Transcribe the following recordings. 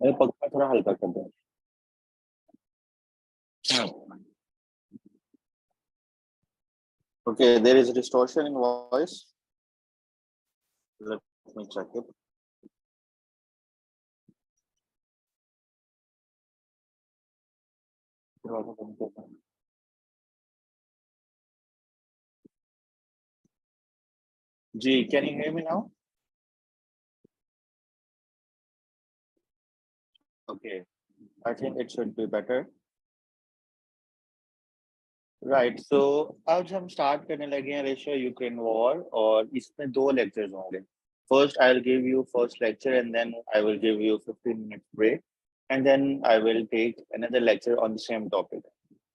अरे पंखा थोड़ा हल्का कर दो। Okay, there is distortion in voice. Let me check it. Ji, can you hear me now? Okay, I think it should be better. Right so आज हम start करने लगे हैं रशिया यूक्रेन वॉर और इसमें दो लेक्चर्स होंगे. First I will give you first lecture and then I will give you 15 minutes break and then I will take another lecture on the same topic.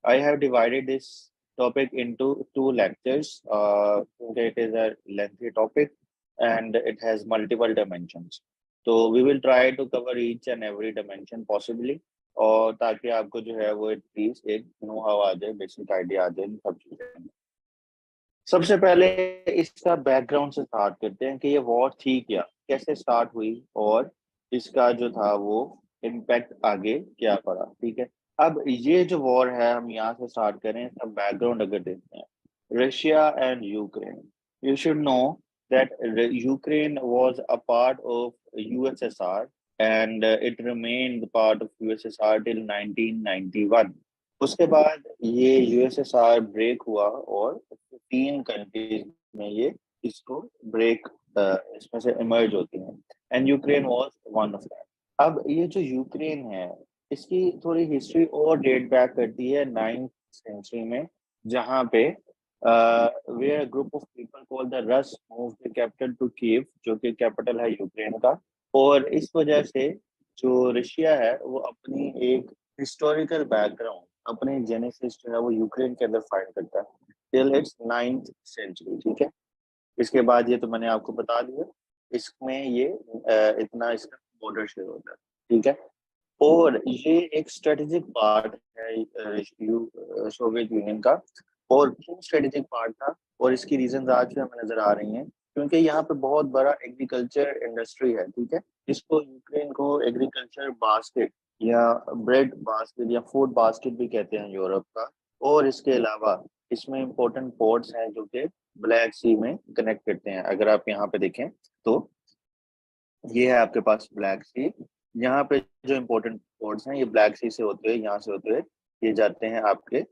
I have divided this topic into two lectures. It is a lengthy topic and it has multiple dimensions. So we will try to cover each and every dimension possibly. और ताकि आपको जो है वो at least एक know how आ जाए, basic idea आ जाए इन सब चीजों में. सबसे पहले इसका बैकग्राउंड से स्टार्ट करते हैं कि ये वॉर थी क्या, कैसे स्टार्ट हुई और इसका जो था वो इम्पैक्ट आगे क्या पड़ा. ठीक है, अब ये जो वॉर है हम यहाँ से स्टार्ट करें, इसका बैकग्राउंड अगर देखते हैं Russia and Ukraine. You should know that Ukraine was a part of USSR and it remained the part of USSR till 1991. उसके बाद ये यूएसएसआर ब्रेक हुआ और 15 कंट्रीज में ये इसको ब्रेक इसमें से इमर्ज होती हैं and Ukraine was one of that. अब ये जो यूक्रेन है इसकी थोड़ी हिस्ट्री और डेट बैक करती है 9th सेंचुरी में, जहाँ पे where group of people called the Rus move the capital to Kiev, जो कि कैपिटल है यूक्रेन का. और इस वजह से जो रशिया है वो अपनी एक हिस्टोरिकल बैकग्राउंड, अपने जेनेसिस जो है वो यूक्रेन के अंदर फाइंड करता है टिल इट्स 9th सेंचुरी. ठीक है, इसके बाद ये तो मैंने आपको बता दिया, इसमें ये इतना इसका बॉर्डर शेयर होता है. ठीक है, और ये एक स्ट्रेटेजिक पार्ट है सोवियत यूनियन का. और क्यों स्ट्रेटेजिक पार्ट था और इसकी रीजन आज भी हमें नजर आ रही हैं, क्योंकि यहाँ पे बहुत बड़ा एग्रीकल्चर इंडस्ट्री है. ठीक है, इसको यूक्रेन को एग्रीकल्चर बास्केट या ब्रेड बास्केट या फूड बास्केट भी कहते हैं यूरोप का. और इसके अलावा इसमें इंपॉर्टेंट पोर्ट्स हैं जो कि ब्लैक सी में कनेक्ट करते हैं. अगर आप यहाँ पे देखें तो ये है आपके पास ब्लैक सी. यहाँ पे जो इम्पोर्टेंट पोर्ट्स हैं ये ब्लैक सी से होते हुए यहाँ से होते हुए ये जाते हैं आपके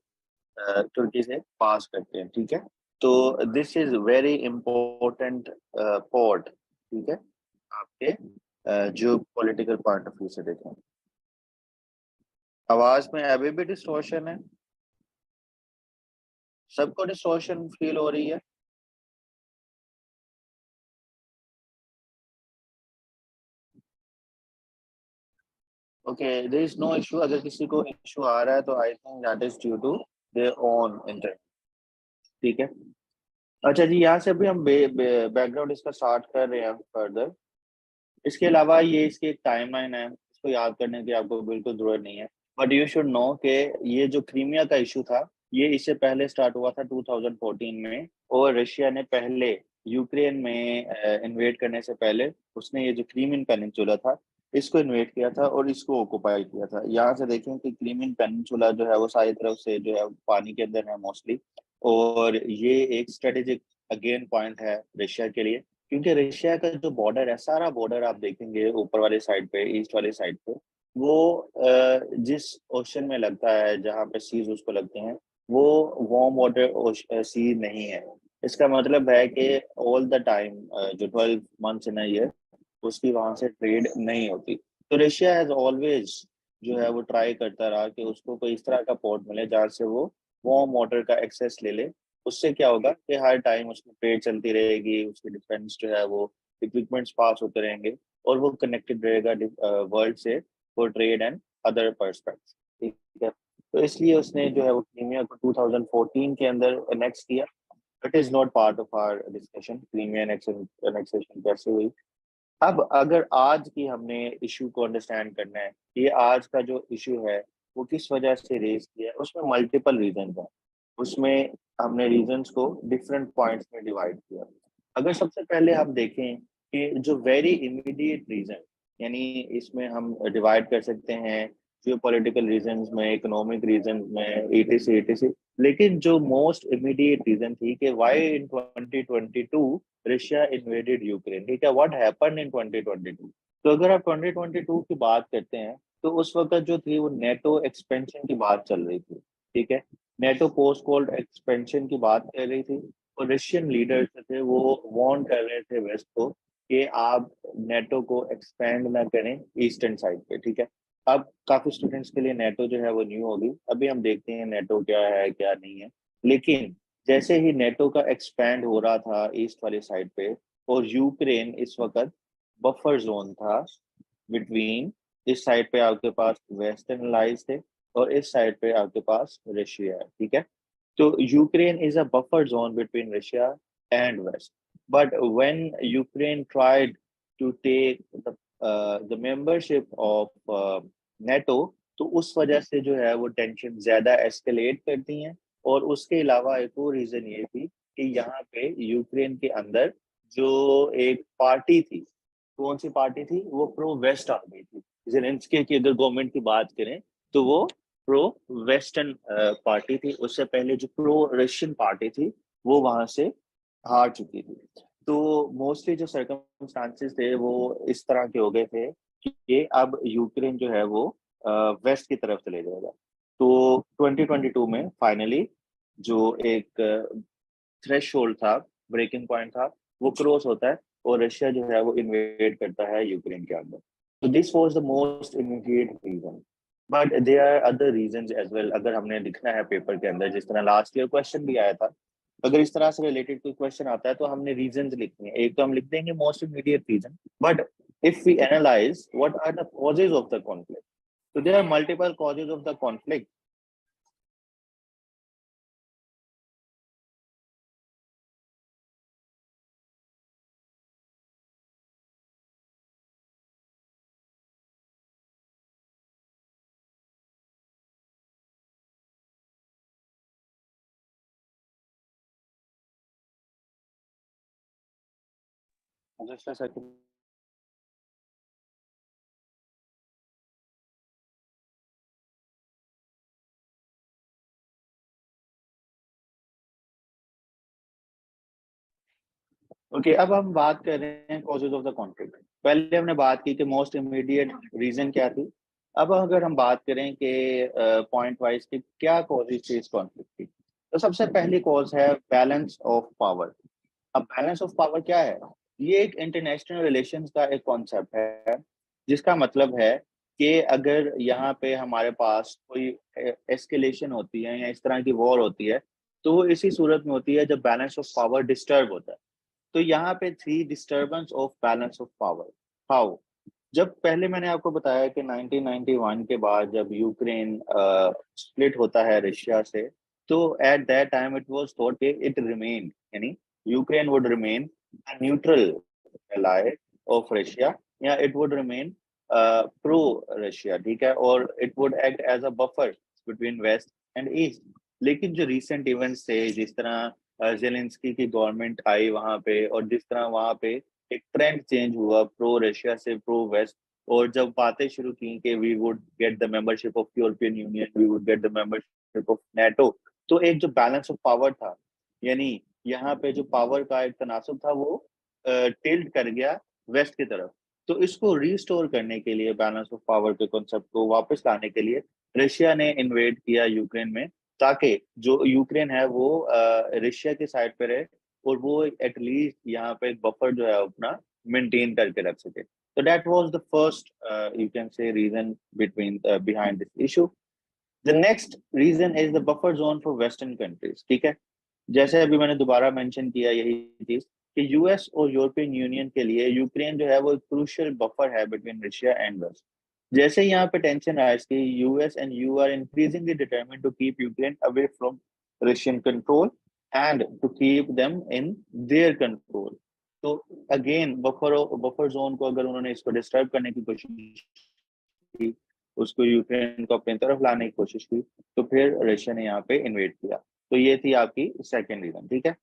तुर्की से पास करते हैं. ठीक है, तो this is very important port. ठीक है, आपके जो पॉलिटिकल पॉइंट ऑफ व्यू से देखें. आवाज में अभी भी डिस्टॉर्शन है, सबको डिस्टॉर्शन फील हो रही है. Okay, there is no issue. अगर किसी को इशू आ रहा है तो I think that is due to their own internet. ठीक है, अच्छा जी, यहाँ से अभी हम बैकग्राउंड इसका स्टार्ट कर रहे हैं फर्दर. इसके अलावा ये इसकी एक टाइमलाइन है, इसको याद करने की आपको बिल्कुल जरूरत नहीं है. बट यू शुड नो कि ये जो क्रीमिया का इशू था ये इससे पहले स्टार्ट हुआ था 2014 में. और रशिया ने पहले यूक्रेन में इन्वेड करने से पहले उसने ये जो क्रीमियन पेनिनसुला था इसको इन्वेड किया था और इसको ऑक्युपाई किया था. यहाँ से देखें कि क्रीमियन पेनिनसुला जो है वो सारी तरफ से जो है पानी के अंदर है मोस्टली. और ये एक स्ट्रेटेजिक अगेन पॉइंट है रशिया के लिए, क्योंकि रशिया का जो बॉर्डर है, सारा बॉर्डर आप देखेंगे ऊपर वाले साइड पे, ईस्ट वाले साइड पे, वो जिस ओशन में लगता है, जहाँ पे सीज उसको लगते हैं, वो वार्म वाटर सी नहीं है. इसका मतलब है कि ऑल द टाइम जो 12 मंथ्स इन अ ईयर उसकी वहां से ट्रेड नहीं होती. तो रशिया हैज ऑलवेज जो है वो ट्राई करता रहा कि उसको कोई इस तरह का पोर्ट मिले जहाँ से वो वार्म वाटर का एक्सेस ले ले. उससे क्या होगा कि हर टाइम उसमें ट्रेड चलती रहेगी, उसके डिफेंस जो है वो इक्विपमेंट्स पास होते रहेंगे और वो कनेक्टेड रहेगा वर्ल्ड से फॉर ट्रेड एंड अदर पर्सपेक्ट्स. ठीक है, तो इसलिए उसने जो है वो क्रीमिया को 2014 के अंदर एनेक्स किया. It is not part of our discussion Crimea annexation कैसे हुई. अब अगर आज की हमने इशू को अंडरस्टैंड करना है, ये आज का जो इशू है वो किस वजह से रेज किया है, उसमें मल्टीपल रीजन है. उसमें हमने रीजंस को डिफरेंट पॉइंट्स में डिवाइड किया. अगर सबसे पहले हम देखें कि जो वेरी इमीडिएट रीजन यानी इसमें हम डिवाइड कर सकते हैं जियो पॉलिटिकल रीजन में, इकोनॉमिक रीजन में, etc etc। लेकिन जो मोस्ट इमीडिएट रीजन थी कि why in 2022 Russia invaded Ukraine, ठीक है, व्हाट हैपेंड इन 2022। तो अगर आप 2022 की बात करते हैं तो उस वक्त जो थी वो नेटो एक्सपेंशन की बात चल रही थी, ठीक है, नेटो पोस्ट कोल्ड एक्सपेंशन की बात कर रही थी। और रशियन लीडर्स थे वो वार्न कर रहे थे वेस्ट को कि आप नेटो को एक्सपेंड ना करें ईस्टर्न साइड पे, ठीक है। अब काफी स्टूडेंट्स के लिए नेटो जो है वो न्यू होगी, अभी हम देखते हैं नेटो क्या है क्या नहीं है। लेकिन जैसे ही नेटो का एक्सपैंड हो रहा था ईस्ट वाली साइड पे, और यूक्रेन इस वक्त बफर जोन था बिटवीन, इस साइड पे आपके पास वेस्टर्न लाइज थे और इस साइड पे आपके पास रशिया है, ठीक है। तो Ukraine is a buffer zone between Russia and West. But when Ukraine tried to take the membership of NATO, तो उस वजह से जो है वो टेंशन ज्यादा एस्केलेट करती हैं। और उसके अलावा एक और रीजन ये थी कि यहाँ पे यूक्रेन के अंदर जो एक पार्टी थी, कौन सी पार्टी थी, वो प्रो वेस्ट आ गई थी। जेलेंस्की की अगर गवर्नमेंट की बात करें तो वो प्रो वेस्टर्न पार्टी थी। उससे पहले जो प्रो रशियन पार्टी थी वो वहां से हार चुकी थी। तो मोस्टली जो सर्कमस्टांसेस थे वो इस तरह के हो गए थे कि अब यूक्रेन जो है वो वेस्ट की तरफ चले जाएगा। तो 2022 में फाइनली जो एक थ्रेशोल्ड था, ब्रेकिंग पॉइंट था, वो क्रॉस होता है और रशिया जो है वो इन्वेड करता है यूक्रेन के अंदर। तो this was the most immediate reason. But there are other reasons as well. अगर हमने लिखना है पेपर के अंदर, जिस तरह लास्ट ईयर क्वेश्चन भी आया था, अगर इस तरह से रिलेटेड कोई क्वेश्चन आता है तो हमने रीजंस लिखने हैं। एक तो हम लिख देंगे most immediate reason, but if we analyse what are the causes of the conflict, so there are multiple causes of the conflict. Just a second. Okay, अब हम बात कर रहे हैं कॉजेज ऑफ द कॉन्फ्लिक्ट। पहले हमने बात की कि मोस्ट इमीडिएट रीजन क्या थी। अब अगर हम बात करें कि पॉइंट वाइज कि क्या कॉजेज थी इस कॉन्फ्लिक्ट की, तो सबसे पहली कॉज है बैलेंस ऑफ पावर। अब बैलेंस ऑफ पावर क्या है? ये एक इंटरनेशनल रिलेशंस का एक कॉन्सेप्ट है, जिसका मतलब है कि अगर यहाँ पे हमारे पास कोई एस्केलेशन होती है या इस तरह की वॉर होती है, तो वो इसी सूरत में होती है जब बैलेंस ऑफ पावर डिस्टर्ब होता है। तो यहाँ पे थी disturbance of balance of power. How? जब पहले मैंने आपको बताया कि 1991 के बाद जब यूक्रेन स्प्लिट होता है रशिया से, तो at that time it was thought कि इट रिमेन, यानी Ukraine would remain a neutral ally of Russia, या it would remain pro Russia, ठीक है, और it would act as a buffer between west and east. लेकिन जो recent events थे, जिस तरह जेलेंस्की की गवर्नमेंट आई वहां पे, और जिस तरह वहां पे एक ट्रेंड चेंज हुआ प्रो रशिया से प्रो वेस्ट, और जब बातें शुरू की कि we would get the membership of European Union, we would get the membership of NATO, तो एक जो बैलेंस ऑफ पावर था, यानी यहाँ पे जो पावर का एक तनासब था वो टिल्ट कर गया वेस्ट की तरफ। तो इसको रिस्टोर करने के लिए, बैलेंस ऑफ पावर के कॉन्सेप्ट को वापस लाने के लिए, रशिया ने इन्वेड किया यूक्रेन में, ताकि जो यूक्रेन है वो रशिया के साइड पे रहे, और वो एटलीस्ट यहाँ पे एक बफर जो है अपना मेंटेन करके रख सके। तो that was the first you can say reason between behind this issue. The next reason is the buffer zone for western countries, ठीक है। जैसे अभी मैंने दोबारा मेंशन किया यही चीज कि यूएस और यूरोपियन यूनियन के लिए यूक्रेन जो है वो एक क्रूशियल बफर है बिटवीन रशिया एंड वेस्ट। जैसे यहाँ पे टेंशन राइज की, US and you are increasingly determined to keep Ukraine away from Russian control and to keep them in their control. तो अगेन बफर जोन को अगर उन्होंने इसको डिस्टर्ब करने की कोशिश की, उसको यूक्रेन को अपनी तरफ लाने की कोशिश की, तो फिर रशिया ने यहाँ पे इन्वेड किया। तो ये थी आपकी सेकेंड रीजन, ठीक है।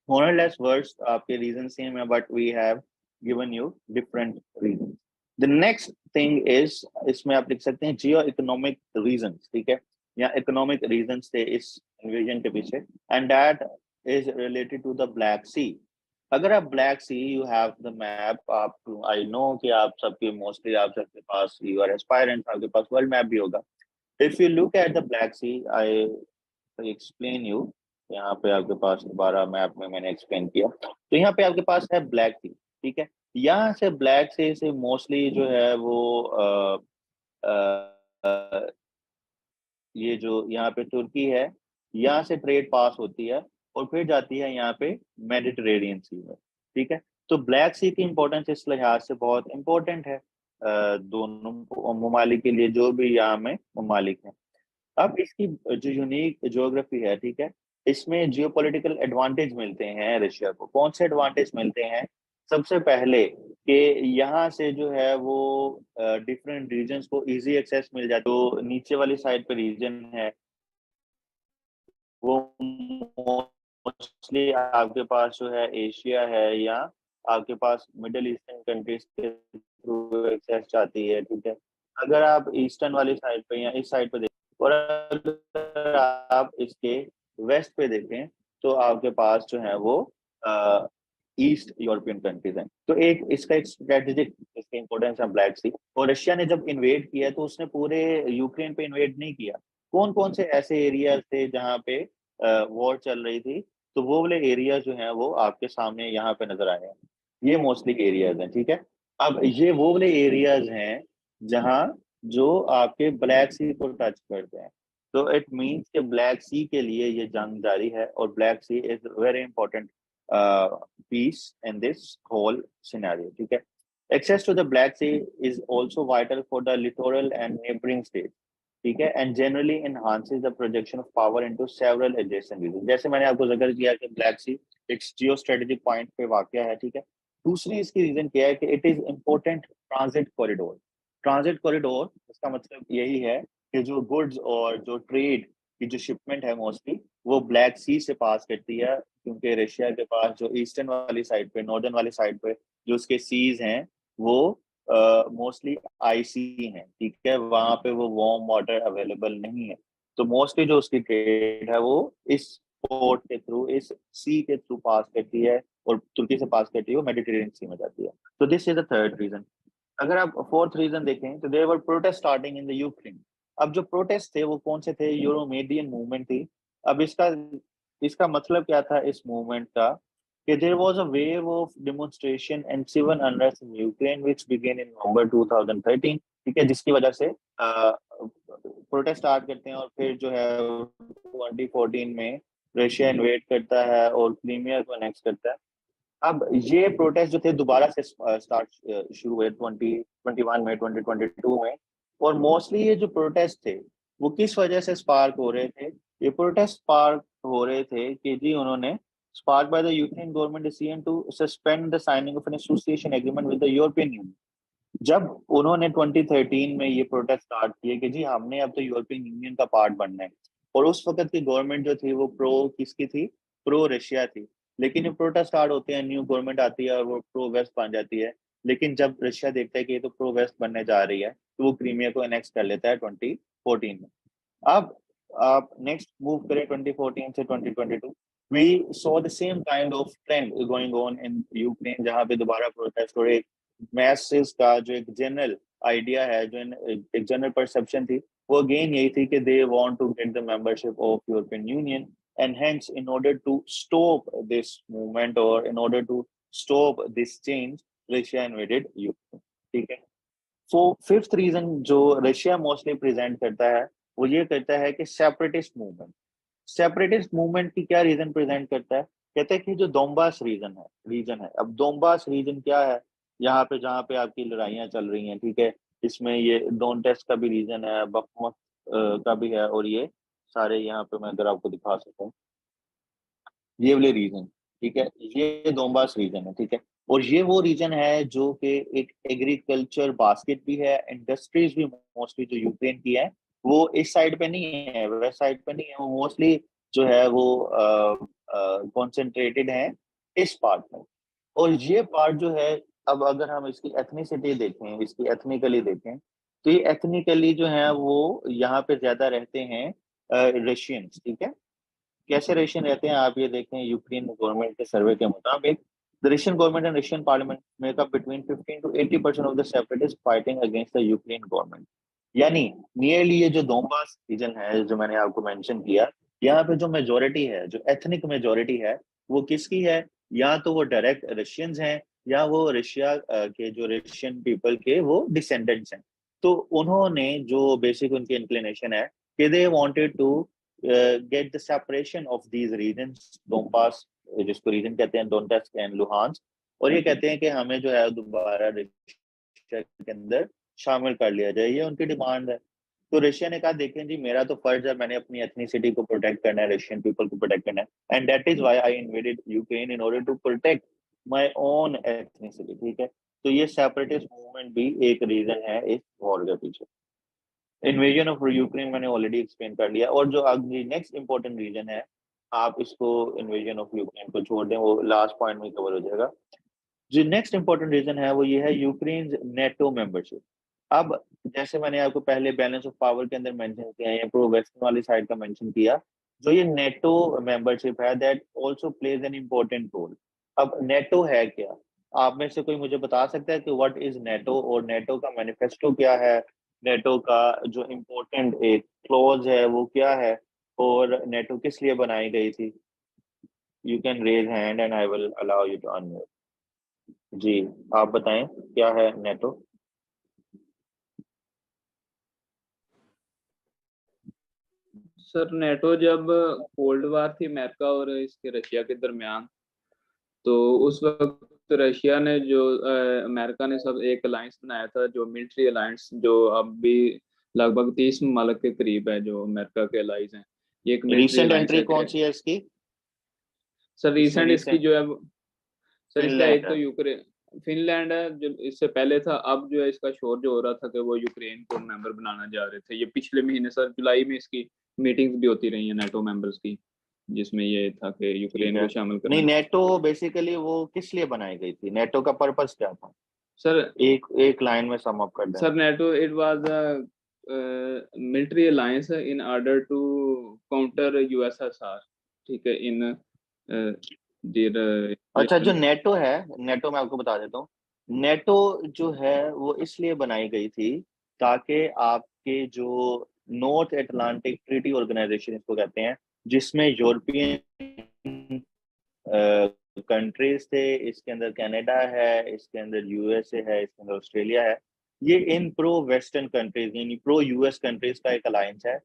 मोर लेस वर्ड्स आपके रीजन सेम है, but we have given you different reason. The next thing is, इसमें आप लिख सकते हैं जियो इकोनॉमिक रीजंस, ठीक है, या इकोनॉमिक रीजंस थे इस इन्वेजन के पीछे, and that is related to the Black Sea. अगर आप Black Sea, you have the map, आप आई नो कि आप सबके मोस्टली आप सबके पास, यू आर एस्पायरेंट्स, आपके पास वर्ल्ड मैप भी होगा। If you look at the Black Sea, I explain you, यहाँ पे आपके पास दोबारा मैप में मैंने एक्सप्लेन किया, तो यहाँ पे आपके पास है ब्लैक सी, ठीक है। यहाँ से ब्लैक सी से मोस्टली जो है वो अ, ये जो यहाँ पे तुर्की है, यहाँ से ट्रेड पास होती है और फिर जाती है यहाँ पे मेडिटेरेनियन सी में, ठीक है। तो ब्लैक सी की इंपॉर्टेंस इस लिहाज से बहुत इंपॉर्टेंट है दोनों ममालिक के लिए, जो भी यहाँ में ममालिक हैं। अब इसकी जो यूनिक ज्योग्राफी है, ठीक है, इसमें जियोपॉलिटिकल एडवांटेज मिलते हैं रशिया को। कौन से एडवांटेज मिलते हैं? सबसे पहले कि यहाँ से जो है वो डिफरेंट रीजन्स को इजी एक्सेस मिल जाता है। तो नीचे वाली साइड पे रीजन है वो मोस्टली आपके पास जो है एशिया है, या आपके पास मिडिल ईस्टर्न कंट्रीज के थ्रू एक्सेस चाहती है, ठीक है। अगर आप ईस्टर्न वाली साइड पे या इस साइड पे देखें, और अगर आप इसके वेस्ट पे देखें, तो आपके पास जो है वो ईस्ट यूरोपियन कंट्रीज हैं। तो एक इसका एक स्ट्रेटेजिक इसका इंपॉर्टेंस है ब्लैक सी। और रशिया ने जब इन्वेड किया तो उसने पूरे यूक्रेन पे इन्वेड नहीं किया। कौन कौन से ऐसे एरियाज थे जहाँ पे वॉर चल रही थी, तो वो वाले एरिया जो हैं वो आपके सामने यहाँ पे नजर आए हैं। ये मोस्टली एरियाज हैं, ठीक है। अब ये वो वाले एरियाज हैं जहाँ जो आपके ब्लैक सी को टच करते हैं। तो इट मीन्स कि ब्लैक सी के लिए ये जंग जारी है, और Black Sea is very important piece in this whole scenario, ठीक है। Access to the Black Sea is also vital for the littoral and neighboring states, ठीक है, and generally enhances the projection of power into several adjacent regions। जैसे मैंने आपको जिक्र किया कि ब्लैक सी एक जियो स्ट्रेटेजिक पॉइंट पे वाकया है, ठीक है। दूसरी इसकी रीजन क्या है कि it is important transit corridor. Transit corridor इसका मतलब यही है कि जो गुड्स और जो ट्रेड की जो शिपमेंट है मोस्टली वो ब्लैक सी से पास करती है, क्योंकि रशिया के पास जो ईस्टर्न वाली साइड पे, नॉर्दर्न वाली साइड पे जो उसके सीज हैं वो मोस्टली आईसी हैं, ठीक है, वहां पे वो वार्म वाटर अवेलेबल नहीं है। तो मोस्टली जो उसकी ट्रेड है वो इस पोर्ट के थ्रू, इस सी के थ्रू पास करती है, और तुर्की से पास करती है वो मेडिटेरेनियन सी में जाती है। तो this is the third reason. अगर आप फोर्थ रीजन देखें तो there were protest starting in the Ukraine. अब जो प्रोटेस्ट थे वो कौन से थे? यूरोमेडियन मूवमेंट थी। अब इसका इसका मतलब क्या था इस मूवमेंट का? कि there was a wave of demonstration and civil unrest in Ukraine which began in November 2013, ठीक है, जिसकी वजह से प्रोटेस्ट स्टार्ट करते हैं, और फिर जो है 2014 में रशिया इन्वेड करता है और क्रीमिया को अनेक्स करता है। अब ये प्रोटेस्ट जो थे दोबारा से स्टार्ट शुरू हुए 2021 में, 2022 में। और मोस्टली ये जो प्रोटेस्ट थे वो किस वजह से स्पार्क हो रहे थे? ये प्रोटेस्ट स्पार्क हो रहे थे कि जी उन्होंने spark by the Ukraine government decision to suspend the signing of an association agreement with the European Union. जब उन्होंने 2013 में ये प्रोटेस्ट स्टार्ट किए कि जी हमने अब तो यूरोपियन यूनियन का पार्ट बनना है, और उस वक्त की गवर्नमेंट जो थी वो प्रो किसकी थी? प्रो रशिया थी। लेकिन ये प्रोटेस्ट स्टार्ट होते हैं, न्यू गवर्नमेंट आती है और वो प्रो वेस्ट बन जाती है। लेकिन जब रशिया देखता है कि ये तो प्रो वेस्ट बनने जा रही है, तो वो क्रीमिया को एनेक्स कर लेता है 2014 में। अब आप नेक्स्ट मूव करें 2014 से 2022, we saw the same kind of trend going on in Ukraine, जहां पे दोबारा प्रोटेस्ट हो रहे। मैसेस का जो एक जनरल आइडिया है, जो एक जनरल परसेप्शन थी, वो अगेन यही थी कि they want to get the membership of European Union, and hence in order to stop this movement और in order to stop this change, Russia invaded Ukraine, ठीक है। सो फिफ्थ रीजन जो Russia mostly present करता है वो ये करता है कि सेपरेटिस्ट मूवमेंट। सेपरेटिस्ट मूवमेंट की क्या रीजन प्रेजेंट करता है? कहते हैं कि जो दोम्बास रीजन है। अब दोम्बास रीजन क्या है? यहाँ पे जहाँ पे आपकी लड़ाइयाँ चल रही हैं, ठीक है, इसमें ये डोनटेस का भी रीजन है, बखमुत का भी है, और ये सारे यहाँ पे मैं अगर आपको दिखा सकूँ, ये वाले रीजन, ठीक है, ये दोम्बास रीजन है, ठीक है। और ये वो रीजन है जो कि एक एग्रीकल्चर बास्केट भी है, इंडस्ट्रीज भी मोस्टली जो यूक्रेन की है वो इस साइड पे नहीं है, वेस्ट साइड पे नहीं है, वो मोस्टली जो है वो कॉन्सेंट्रेटेड है इस पार्ट में। और ये पार्ट जो है अब अगर हम इसकी एथनिसिटी देखें, इसकी एथनिकली देखें, तो ये एथनिकली जो है वो यहाँ पे ज्यादा रहते हैं रशियंस, ठीक है। कैसे रशियन रहते हैं आप ये देखें, यूक्रेन गवर्नमेंट के सर्वे के मुताबिक the Russian government and Russian parliament make up between 15 to 80% of the separatist fighting against the Ukraine government. यानी नियरली ये जो दोनबास रीजन है जो मैंने आपको मेंशन किया, यहाँ पे जो मेजोरिटी है, जो एथनिक मेजोरिटी है, वो किसकी है? या तो वो डायरेक्ट रशियंस हैं, या वो रशिया के जो रशियन पीपल के वो डिसेंडेंट्स हैं। तो उन्होंने जो बेसिक उनकी इंक्लिनेशन है कि they wanted to get the separation of these regions, Donbas जिसको रीजन कहते हैं, डोनेट्स्क एंड लुहांस्क, और ये कहते हैं कि हमें जो है दोबारा रशिया के अंदर शामिल कर लिया जाए, ये उनकी डिमांड है। तो रशिया ने कहा देखें जी, मेरा तो फर्ज है, मैंने अपनी एथनिसिटी को प्रोटेक्ट करना है, रशियन पीपल को प्रोटेक्ट करना है, and that is why I invaded Ukraine in order to protect my own ethnicity, ठीक है। तो ये सेपरेटिस्ट मूवमेंट भी एक रीजन है इस वॉर के पीछे। इन्वेजन ऑफ यूक्रेन मैंने ऑलरेडी एक्सप्लेन कर लिया, और जो अगली नेक्स्ट इंपॉर्टेंट रीजन है, आप इसको इन्वेजन ऑफ यूक्रेन को छोड़ दें, वो लास्ट पॉइंट में कवर हो जाएगा। जो नेक्स्ट इंपॉर्टेंट रीजन है वो ये है यूक्रेन नेटो मेंबरशिप। अब जैसे मैंने आपको पहले बैलेंस ऑफ पावर के अंदर मेंशन किया या प्रो वेस्टर्न वाली साइड का मेंशन किया, जो ये नेटो मेंबरशिप है that also plays an important role. अब नेटो है क्या? आप में से कोई मुझे बता सकता है कि व्हाट इज नेटो, और नेटो का मैनिफेस्टो क्या है, नेटो का जो इम्पोर्टेंट एक क्लॉज है वो क्या है, और नेटो किस लिए बनाई गई थी? You can raise hand and I will allow you to unmute. जी, आप बताएं क्या है नेटो। सर नेटो जब कोल्ड वार थी अमेरिका और इसके रशिया के दरमियान, तो उस वक्त रशिया ने जो अमेरिका ने सब एक अलायंस बनाया था, जो मिलिट्री अलायंस, जो अब भी लगभग 30 ममालिक के करीब है जो अमेरिका के अलाइज हैं। ये एक मिलिट्री रिसेंट अलायंस एंट्री है कौन सी है इसकी? सर इसमें रिसेंट इसकी रिसेंट जो है सर इसका फिनलैंड एक तो है। यूक्रेन, फिनलैंड है जो इससे पहले था। अब जो है इसका शोर जो हो रहा था कि वो यूक्रेन को मेंबर बनाना जा रहे थे। ये पिछले महीने सर जुलाई में इसकी मीटिंग्स भी होती रही हैं नाटो मेंबर्स की, जिसमें ये था कि ठीक यूक्रेन है। को शामिल नहीं, करना। नेटो बेसिकली वो किस लिए बनाई गई थी, नेटो का पर्पस क्या था? सर एक एक लाइन में सम अप कर दें। Sir NATO it was a military alliance in order to counter USSR, ठीक है, इन देयर अच्छा, जो नेटो है, नेटो मैं आपको बता देता हूँ। नेटो जो है वो इसलिए बनाई गई थी ताकि आपके जो नॉर्थ अटलांटिक ट्रीटी ऑर्गेनाइजेशन इसको कहते हैं, जिसमें यूरोपियन कंट्रीज थे, इसके अंदर कनाडा है, इसके अंदर यूएसए है, इसके अंदर ऑस्ट्रेलिया है, ये इन प्रो वेस्टर्न कंट्रीज यानी प्रो यूएस कंट्रीज का एक अलायंस है।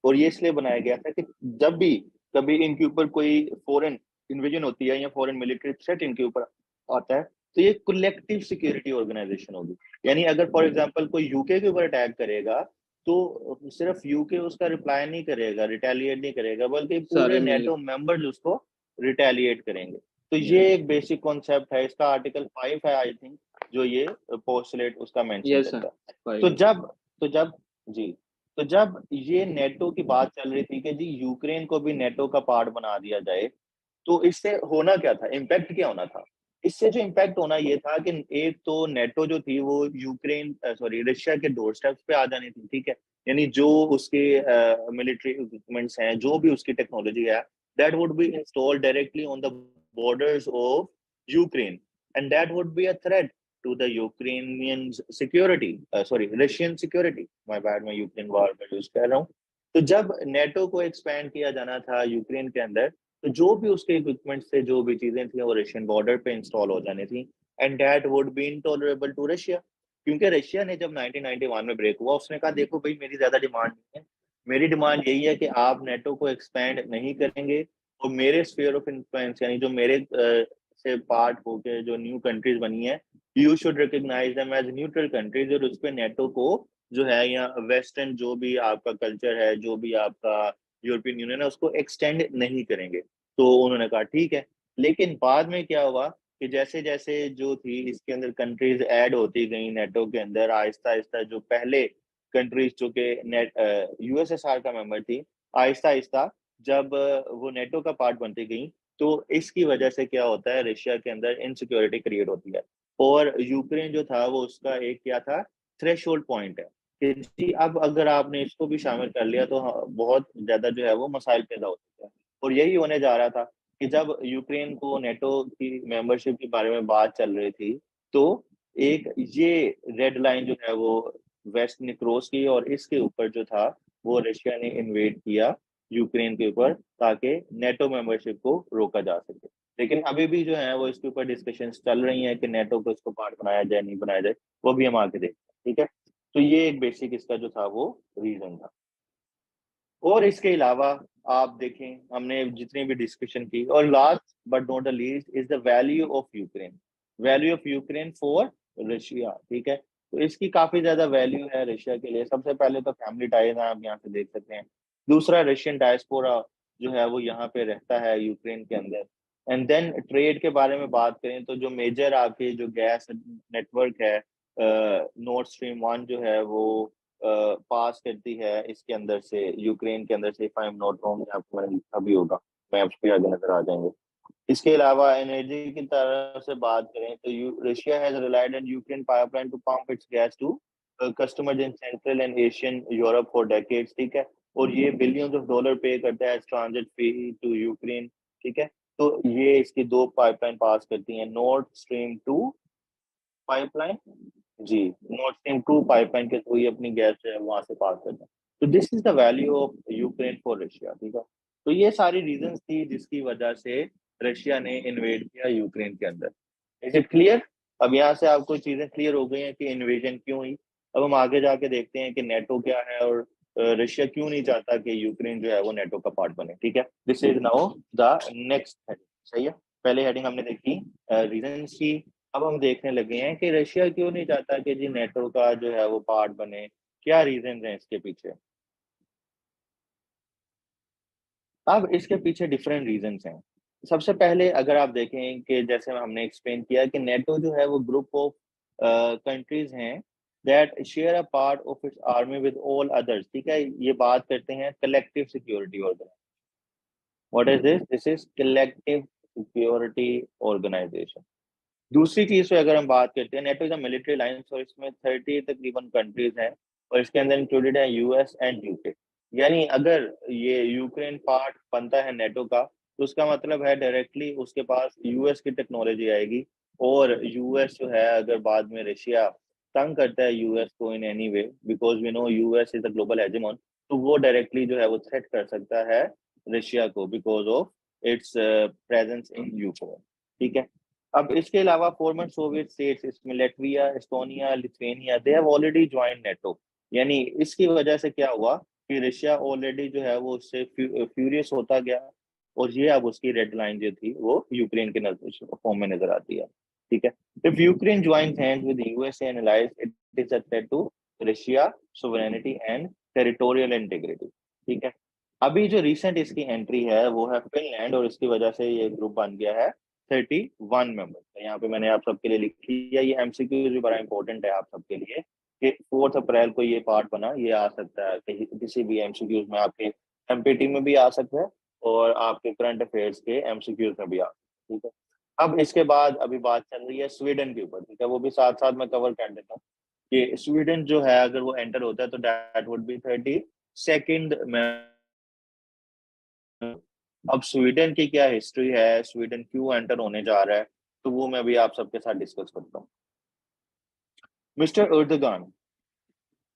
और ये इसलिए बनाया गया था कि जब भी कभी इनके ऊपर कोई फॉरेन इन्वेजन होती है या फॉरेन मिलिट्री थ्रेट इनके ऊपर आता है, तो ये कलेक्टिव सिक्योरिटी ऑर्गेनाइजेशन होगी। यानी अगर फॉर एग्जांपल कोई यूके के ऊपर अटैक करेगा, तो सिर्फ यूके उसका रिप्लाई नहीं करेगा, रिटेलिएट नहीं करेगा, बल्कि पूरे सारे मिल। नेटो मेंबर्स उसको रिटेलिएट करेंगे। तो यस, ये एक बेसिक कॉन्सेप्ट है, इसका आर्टिकल 5 है आई थिंक, जो ये पोस्टुलेट उसका मेंशन यस सर, करता है। तो 5। जब तो जब जी, तो जब ये नेटो की बात चल रही थी कि जी यूक्रेन को भी नेटो का पार्ट बना दिया जाए, तो इससे होना क्या था, इम्पैक्ट क्या होना था? इससे जो इम्पैक्ट होना ये था कि एक तो नेटो जो थी वो यूक्रेन सॉरी रशिया के डोर स्टेप्स पे आ जानी थी, ठीक है। यानी जो उसके मिलिट्री इक्विपमेंट्स हैं, जो भी उसकी टेक्नोलॉजी है, that would be installed directly on the borders of Ukraine, and that would be a threat to the Ukrainian security, sorry, Russian security. My bad, मैं यूक्रेन वॉर में यूज कर रहा हूँ। तो जब नेटो को एक्सपैंड किया जाना था यूक्रेन के अंदर, तो जो भी उसके इक्विपमेंट्स थे, जो भी चीजें थी, वो रशियन बॉर्डर पे इंस्टॉल हो जानी थी, and that would be intolerable to Russia. क्योंकि रशिया ने जब 1991 में ब्रेक हुआ, उसने कहा देखो भाई, मेरी ज्यादा डिमांड नहीं है, मेरी डिमांड यही है कि आप नेटो को एक्सपैंड नहीं करेंगे, और मेरे स्फीयर ऑफ इन्फ्लुएंस यानी जो मेरे से पार्ट होके जो न्यू कंट्रीज बनी है, you should recognise them as neutral countries, और उस पर नेटो को जो है या वेस्टर्न जो भी आपका कल्चर है, जो भी आपका यूरोपियन यूनियन है, उसको एक्सटेंड नहीं करेंगे। तो उन्होंने कहा ठीक है। लेकिन बाद में क्या हुआ कि जैसे जैसे जो थी इसके अंदर कंट्रीज ऐड होती गई नेटो के अंदर, आहिस्ता आहिस्ता जो पहले कंट्रीज जो कि नेट यूएसएसआर का मेंबर थी, आहिस्ता आहिस्ता जब वो नेटो का पार्ट बनती गई, तो इसकी वजह से क्या होता है, रशिया के अंदर इनसिक्योरिटी क्रिएट होती है। और यूक्रेन जो था वो उसका एक क्या था, थ्रेशोल्ड पॉइंट है कि जी अब अगर आपने इसको भी शामिल कर लिया तो बहुत ज्यादा जो है वो मसाइल पैदा हो सकते हैं। और यही होने जा रहा था कि जब यूक्रेन को नेटो की मेंबरशिप के बारे में बात चल रही थी, तो एक ये रेड लाइन जो है वो वेस्ट ने क्रॉस की, और इसके ऊपर जो था वो रशिया ने इन्वेड किया यूक्रेन के ऊपर, ताकि नेटो मेंबरशिप को रोका जा सके। लेकिन अभी भी जो है वो इसके ऊपर डिस्कशंस चल रही हैं कि नेटो को इसको पार्ट बनाया जाए नहीं बनाया जाए, वो भी हम आगे देखते हैं, ठीक है। तो ये एक बेसिक इसका जो था वो रीजन था। और इसके अलावा आप देखें हमने जितनी भी डिस्कशन की, और last but not the least is the value of Ukraine, value of Ukraine for Russia, ठीक है। तो इसकी काफी ज्यादा वैल्यू है रशिया के लिए। सबसे पहले तो फैमिली टाइज हैं, आप यहाँ से देख सकते हैं। दूसरा, रशियन डायस्पोरा जो है वो यहाँ पे रहता है यूक्रेन के अंदर। एंड देन ट्रेड के बारे में बात करें तो जो मेजर आपके जो गैस नेटवर्क है, नॉर्थ स्ट्रीम 1 जो है वो पास करती है इसके अंदर से, यूक्रेन के अंदर से, if I am not wrong, आपको मैंने लिखा भी होगा, मैप्स पे आगे नजर आ जाएंगे। इसके अलावा एनर्जी की तरफ से बात करें तो Russia has relied on Ukraine pipeline to pump its gas to customers in central and Asian Europe for decades, ठीक है। और ये बिलियंस ऑफ डॉलर पे करता है ट्रांजिट फी टू यूक्रेन, ठीक है। तो ये इसकी दो पाइपलाइन पास करती हैं, नॉर्थ स्ट्रीम 2 पाइपलाइन, जी, नॉर्थ स्ट्रीम 2 पाइपलाइन के थ्रू ही अपनी गैस जो है वहां से पास करता है। तो this is the value of Ukraine for Russia, ठीक है। तो ये सारी रीजंस थी जिसकी वजह से रशिया ने इन्वेड किया यूक्रेन के अंदर। Is it clear? अब यहाँ से आपको चीजें क्लियर हो गई हैं कि इन्वेजन क्यों हुई। अब हम आगे जाके देखते हैं कि नेटो क्या है, और रशिया क्यों नहीं चाहता कि यूक्रेन जो है वो नेटो का पार्ट बने, ठीक है। This is now the next heading, सही है। पहले हेडिंग हमने देखी रीजन की। अब हम देखने लगे हैं कि रशिया क्यों नहीं चाहता कि जी नेटो का जो है वो पार्ट बने, क्या रीजन है इसके पीछे। अब इसके पीछे डिफरेंट रीजंस हैं। सबसे पहले अगर आप देखें कि जैसे हमने एक्सप्लेन किया कि नेटो जो है वो ग्रुप ऑफ कंट्रीज हैं that share a part of its army with all others, ठीक है। ये बात करते हैं collective security organisation. What is this? This is collective security organisation. दूसरी चीज से अगर हम बात करते हैं, NATO is a military alliance, और इसमें 30 तकरीबन कंट्रीज हैं, और इसके अंदर इंक्लूडेड है यूएस एंड यूके। यानी अगर ये यूक्रेन पार्ट बनता है नेटो का, तो उसका मतलब है डायरेक्टली उसके पास यूएस की टेक्नोलॉजी आएगी। और यूएस जो है, अगर बाद में रशिया तंग करता है यूएस को in any way, because we know US is the global hegemon, तो वो डायरेक्टली जो है वो थ्रेट कर सकता है रशिया को because of its presence in Ukraine, ठीक है। अब इसके अलावा फॉर्मर सोवियत स्टेट्स, इसमें Latvia, Estonia, Lithuania, they have already joined NATO. यानी इसकी वजह से क्या हुआ कि रशिया ऑलरेडी जो है वो उससे फ्यूरियस होता गया, और ये अब उसकी रेड लाइन जो थी वो यूक्रेन के फॉर्म में नजर आती है, ठीक है। If Ukraine joins hands with USA and allies, it is a threat to Russia sovereignty and territorial integrity, ठीक है। अभी जो रिसेंट इसकी एंट्री है वो है फिनलैंड, और इसकी वजह से ये ग्रुप बन गया है 31 मेंबर। यहाँ पे मैंने आप सबके लिए लिखी है, ये एमसीक्यू भी बड़ा इंपॉर्टेंट है आप सबके लिए कि 4 अप्रैल को ये पार्ट बना, ये आ सकता है किसी भी एमसीक्यूज में, आपके एमपीटी में भी आ सकता है, और आपके करंट अफेयर्स के एमसीक्यूज में भी आ सकता है, ठीक है। अब इसके बाद अभी बात चल रही है स्वीडन के ऊपर, ठीक है, वो भी साथ साथ मैं कवर कर देता हूँ कि स्वीडन जो है अगर वो एंटर होता है तो दैट वुड बी 32nd में। अब स्वीडन की क्या हिस्ट्री है, स्वीडन क्यों एंटर होने जा रहा है, तो वो मैं भी आप सबके साथ डिस्कस करता हूँ। मिस्टर अर्दोगान,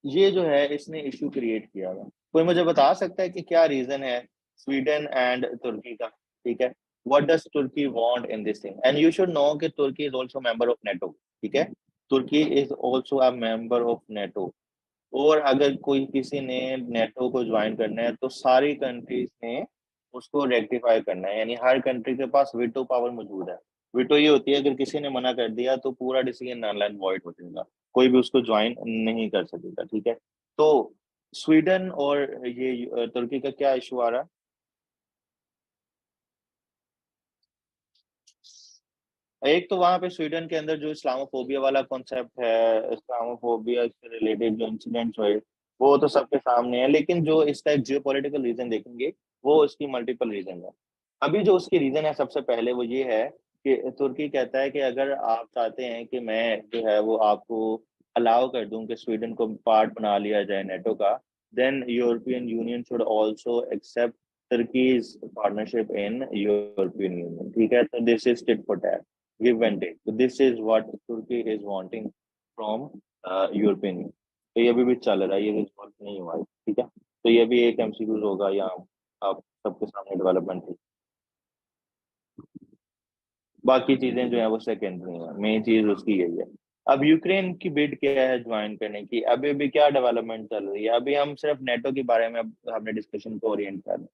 ये जो है इसने इशू क्रिएट किया हुआ। कोई मुझे बता सकता है कि क्या रीजन है स्वीडन एंड तुर्की का, ठीक है। What does Turkey want in this thing, and you should know कि Turkey is also member of NATO, ठीक है। Turkey is also a member of NATO. और अगर कोई किसी ने नेटो को ज्वाइन करना है तो सारी कंट्रीज ने उसको रेक्टिफाई करना है, यानी हर कंट्री के पास वीटो पावर मौजूद है। वीटो ये होती है अगर किसी ने मना कर दिया तो पूरा डिसीजन नल एंड वॉइड हो जाएगा, कोई भी उसको ज्वाइन नहीं कर सकेगा, ठीक है। तो स्वीडन और ये तुर्की का क्या इशू आ रहा है। एक तो वहां पे स्वीडन के अंदर जो इस्लामोफोबिया वाला कॉन्सेप्ट है, इस्लामोफोबिया से रिलेटेड जो इंसिडेंट्स हुए वो तो सबके सामने है, लेकिन जो इसका एक जियोपॉलिटिकल रीजन देखेंगे वो इसकी मल्टीपल रीजन है। अभी जो उसकी रीजन है सबसे पहले वो ये है कि तुर्की कहता है कि अगर आप चाहते हैं कि मैं जो है वो आपको अलाउ कर दूं कि स्वीडन को पार्ट बना लिया जाए नेटो का, then European Union should also accept Turkey's partnership in European Union. ठीक है, तो this is tit for tat, give and take. तो this is what Turkey is wanting from European Union. तो ये अभी भी चल रहा है, ये रिजॉल्व नहीं हुआ है। ठीक है, तो ये भी एक एमसीक्यूज होगा यहाँ आप सबके सामने डेवलपमेंट है। बाकी चीजें जो है वो सेकेंडरी है, मेन चीज उसकी यही है। अब यूक्रेन की बिड क्या है ज्वाइन करने की, अभी भी क्या डेवलपमेंट चल रही है, अभी हम सिर्फ नेटो के बारे में हमने डिस्कशन को ओरिएंट कर रहे हैं।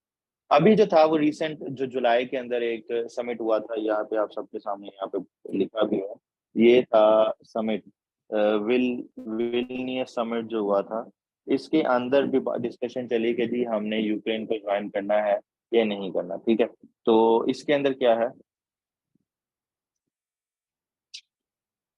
अभी जो था वो रिसेंट जो जुलाई के अंदर एक समिट हुआ था, यहाँ पे आप सबके सामने यहाँ पे लिखा भी है, ये था समिट, विल विलनियस समिट जो हुआ था। इसके अंदर भी डिस्कशन चली कि जी हमने यूक्रेन को ज्वाइन करना है या नहीं करना। ठीक है, तो इसके अंदर क्या है,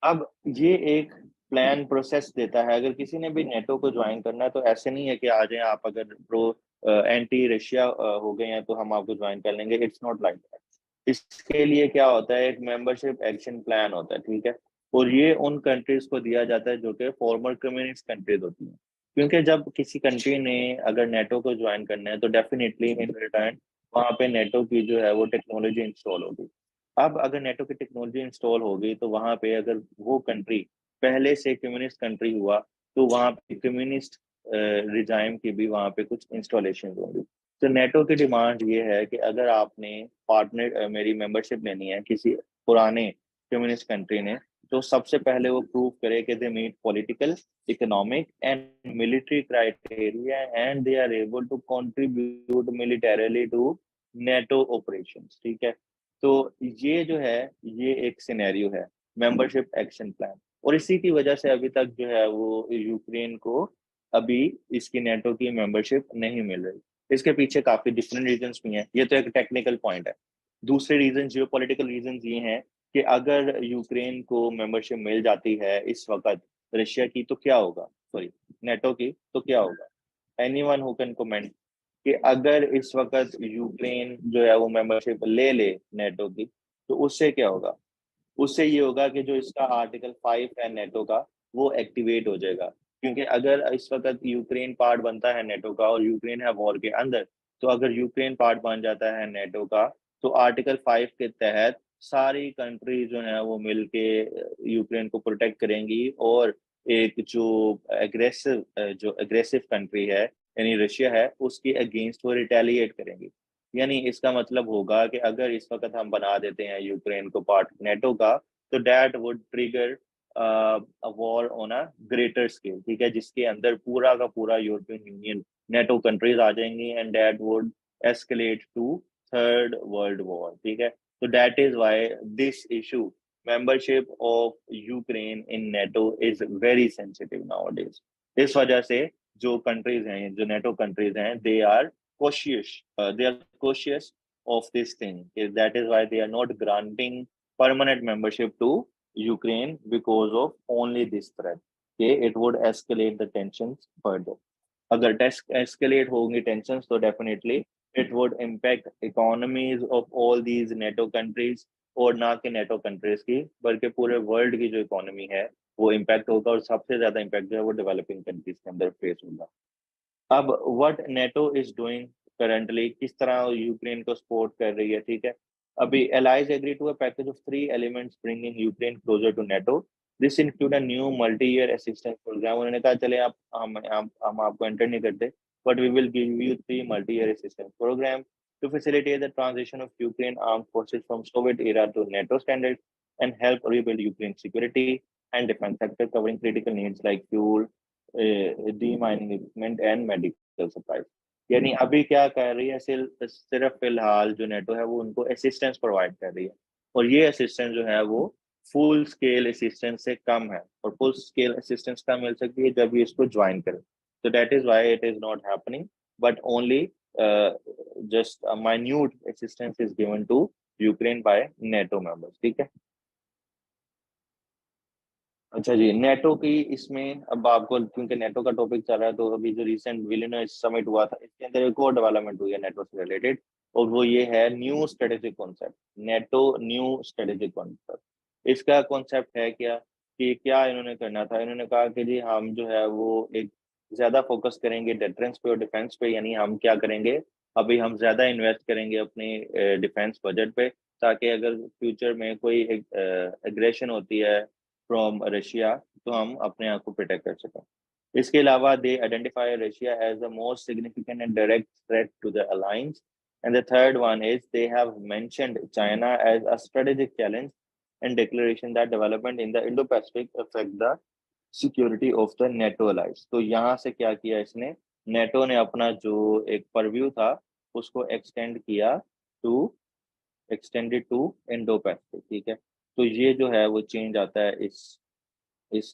अब ये एक प्लान प्रोसेस देता है। अगर किसी ने भी नेटो को ज्वाइन करना है तो ऐसे नहीं है कि आ जाए आप, अगर प्रो एंटी रशिया हो गए हैं तो हम आपको ज्वाइन कर लेंगे, इट्स नॉट लाइक दैट। इसके लिए क्या होता है, एक मेंबरशिप एक्शन प्लान होता है। ठीक है, और ये उन कंट्रीज को दिया जाता है जो कि फॉर्मर कम्युनिस्ट कंट्रीज होती हैं, क्योंकि जब किसी कंट्री ने अगर नेटो को ज्वाइन करना है तो डेफिनेटली इन रिटर्न वहां पे नेटो की जो है वो टेक्नोलॉजी इंस्टॉल होगी। अब अगर नेटो की टेक्नोलॉजी इंस्टॉल हो गई तो वहां पे अगर वो कंट्री पहले से कम्युनिस्ट कंट्री हुआ तो वहां पे कम्युनिस्ट रिजाइम की भी वहां पे कुछ इंस्टॉलेशन होंगी। तो नेटो की डिमांड ये है कि अगर आपने पार्टनर मेरी मेंबरशिप लेनी है किसी पुराने कम्युनिस्ट कंट्री ने, तो सबसे पहले वो प्रूव करे कि they meet political, economic and military criteria and they are able to contribute militarily to NATO operations. ठीक है, तो ये जो है ये एक सिनेरियो है, मेंबरशिप एक्शन प्लान। और इसी की वजह से अभी तक जो है वो यूक्रेन को अभी इसकी नेटो की मेंबरशिप नहीं मिल रही। इसके पीछे काफी डिफरेंट रीजंस भी हैं, ये तो एक टेक्निकल पॉइंट है। दूसरे रीजन जियो पॉलिटिकल रीजन ये हैं कि अगर यूक्रेन को मेंबरशिप मिल जाती है इस वक्त रशिया की, तो क्या होगा, सॉरी नेटो की, तो क्या होगा, एनीवन हु कैन कमेंट कि अगर इस वक्त यूक्रेन जो है वो मेंबरशिप ले ले नेटो की, तो उससे क्या होगा, उससे ये होगा कि जो इसका आर्टिकल 5 है नेटो का वो एक्टिवेट हो जाएगा। क्योंकि अगर इस वक्त यूक्रेन पार्ट बनता है नेटो का और यूक्रेन है वॉर के अंदर, तो अगर यूक्रेन पार्ट बन जाता है नेटो का तो आर्टिकल 5 के तहत सारी कंट्री जो है वो मिलके यूक्रेन को प्रोटेक्ट करेंगी, और एक जो एग्रेसिव कंट्री है यानी रशिया है उसके अगेंस्ट वो रिटेलिएट करेंगी। यानी इसका मतलब होगा कि अगर इस वक्त हम बना देते हैं यूक्रेन को पार्ट नेटो का, तो that would trigger war on a greater scale. ठीक है, जिसके अंदर पूरा का पूरा यूरोपियन यूनियन नेटो कंट्रीज आ जाएंगी and that would escalate to third world war. ठीक है, तो that is why this issue membership of Ukraine in NATO is very sensitive nowadays. इस वजह से जो कंट्रीज हैं, जो नेटो कंट्रीज हैं, cautious they are cautious of this thing. That is why they are not granting permanent membership to Ukraine because of only this threat. Okay, it would escalate the tensions further. अगर test escalate होंगी tensions तो definitely it would impact economies of all these NATO countries, और ना कि NATO countries की बल्कि पूरे world की जो इकोनॉमी है वो इम्पैक्ट होगा, और सबसे ज्यादा इम्पैक्ट जो है वो डेवलपिंग कंट्रीज के अंदर फेस होगा। अब what NATO is doing currently, किस तरह यूक्रेन को सपोर्ट कर रही है। ठीक है, अभी allies agree to a package of 3 elements bringing Ukraine closer to NATO. This include a new multi year assistance programme. उन्होंने कहा चले आप हम आपको एंटर नहीं करते, but we will give you 3 multi year assistance programme to facilitate the transition of Ukraine armed forces from Soviet era to NATO standards and help rebuild Ukraine's security and defense sector, covering critical needs like fuel, demining equipment and medical supplies। यानी अभी क्या कर रही है, सिर्फ फिलहाल जो NATO है वो उनको असिस्टेंस प्रोवाइड कर रही है, और ये असिस्टेंस जो है वो फुल स्केल असिस्टेंस से कम है, और फुल स्केल असिस्टेंस कम मिल सकती है जब ये इसको ज्वाइन करे। तो that is why it is not happening, but only just a minute assistance is given to Ukraine by NATO members. ठीक है, अच्छा जी, नेटो की इसमें अब आपको क्योंकि नेटो का टॉपिक चल रहा है, तो अभी जो रिसेंट विलियनस समिट हुआ था इसके अंदर एक और डेवलपमेंट हुई है नेटो से रिलेटेड, और वो ये है new strategic concept, NATO new strategic concept. इसका कॉन्सेप्ट है क्या कि क्या इन्होंने करना था, इन्होंने कहा कि जी हम जो है वो एक ज्यादा फोकस करेंगे डिफेंस पे और डिफेंस पे, यानी हम क्या करेंगे, अभी हम ज्यादा इन्वेस्ट करेंगे अपने डिफेंस बजट पे, ताकि अगर फ्यूचर में कोई एग्रेशन होती है फ्रॉम रशिया तो हम अपने आप को प्रोटेक्ट कर सकें। इसके अलावा they identify Russia as the most significant and direct threat to the alliance, and the third one is they have mentioned China as a strategic challenge and declaration that development in the Indo-Pacific affect the security of the NATO allies। तो यहाँ से क्या किया इसने, NATO ने अपना जो एक परव्यू था उसको एक्सटेंडेड टू इंडो पैसिफिक, ठीक है। तो ये जो है वो चेंज आता है इस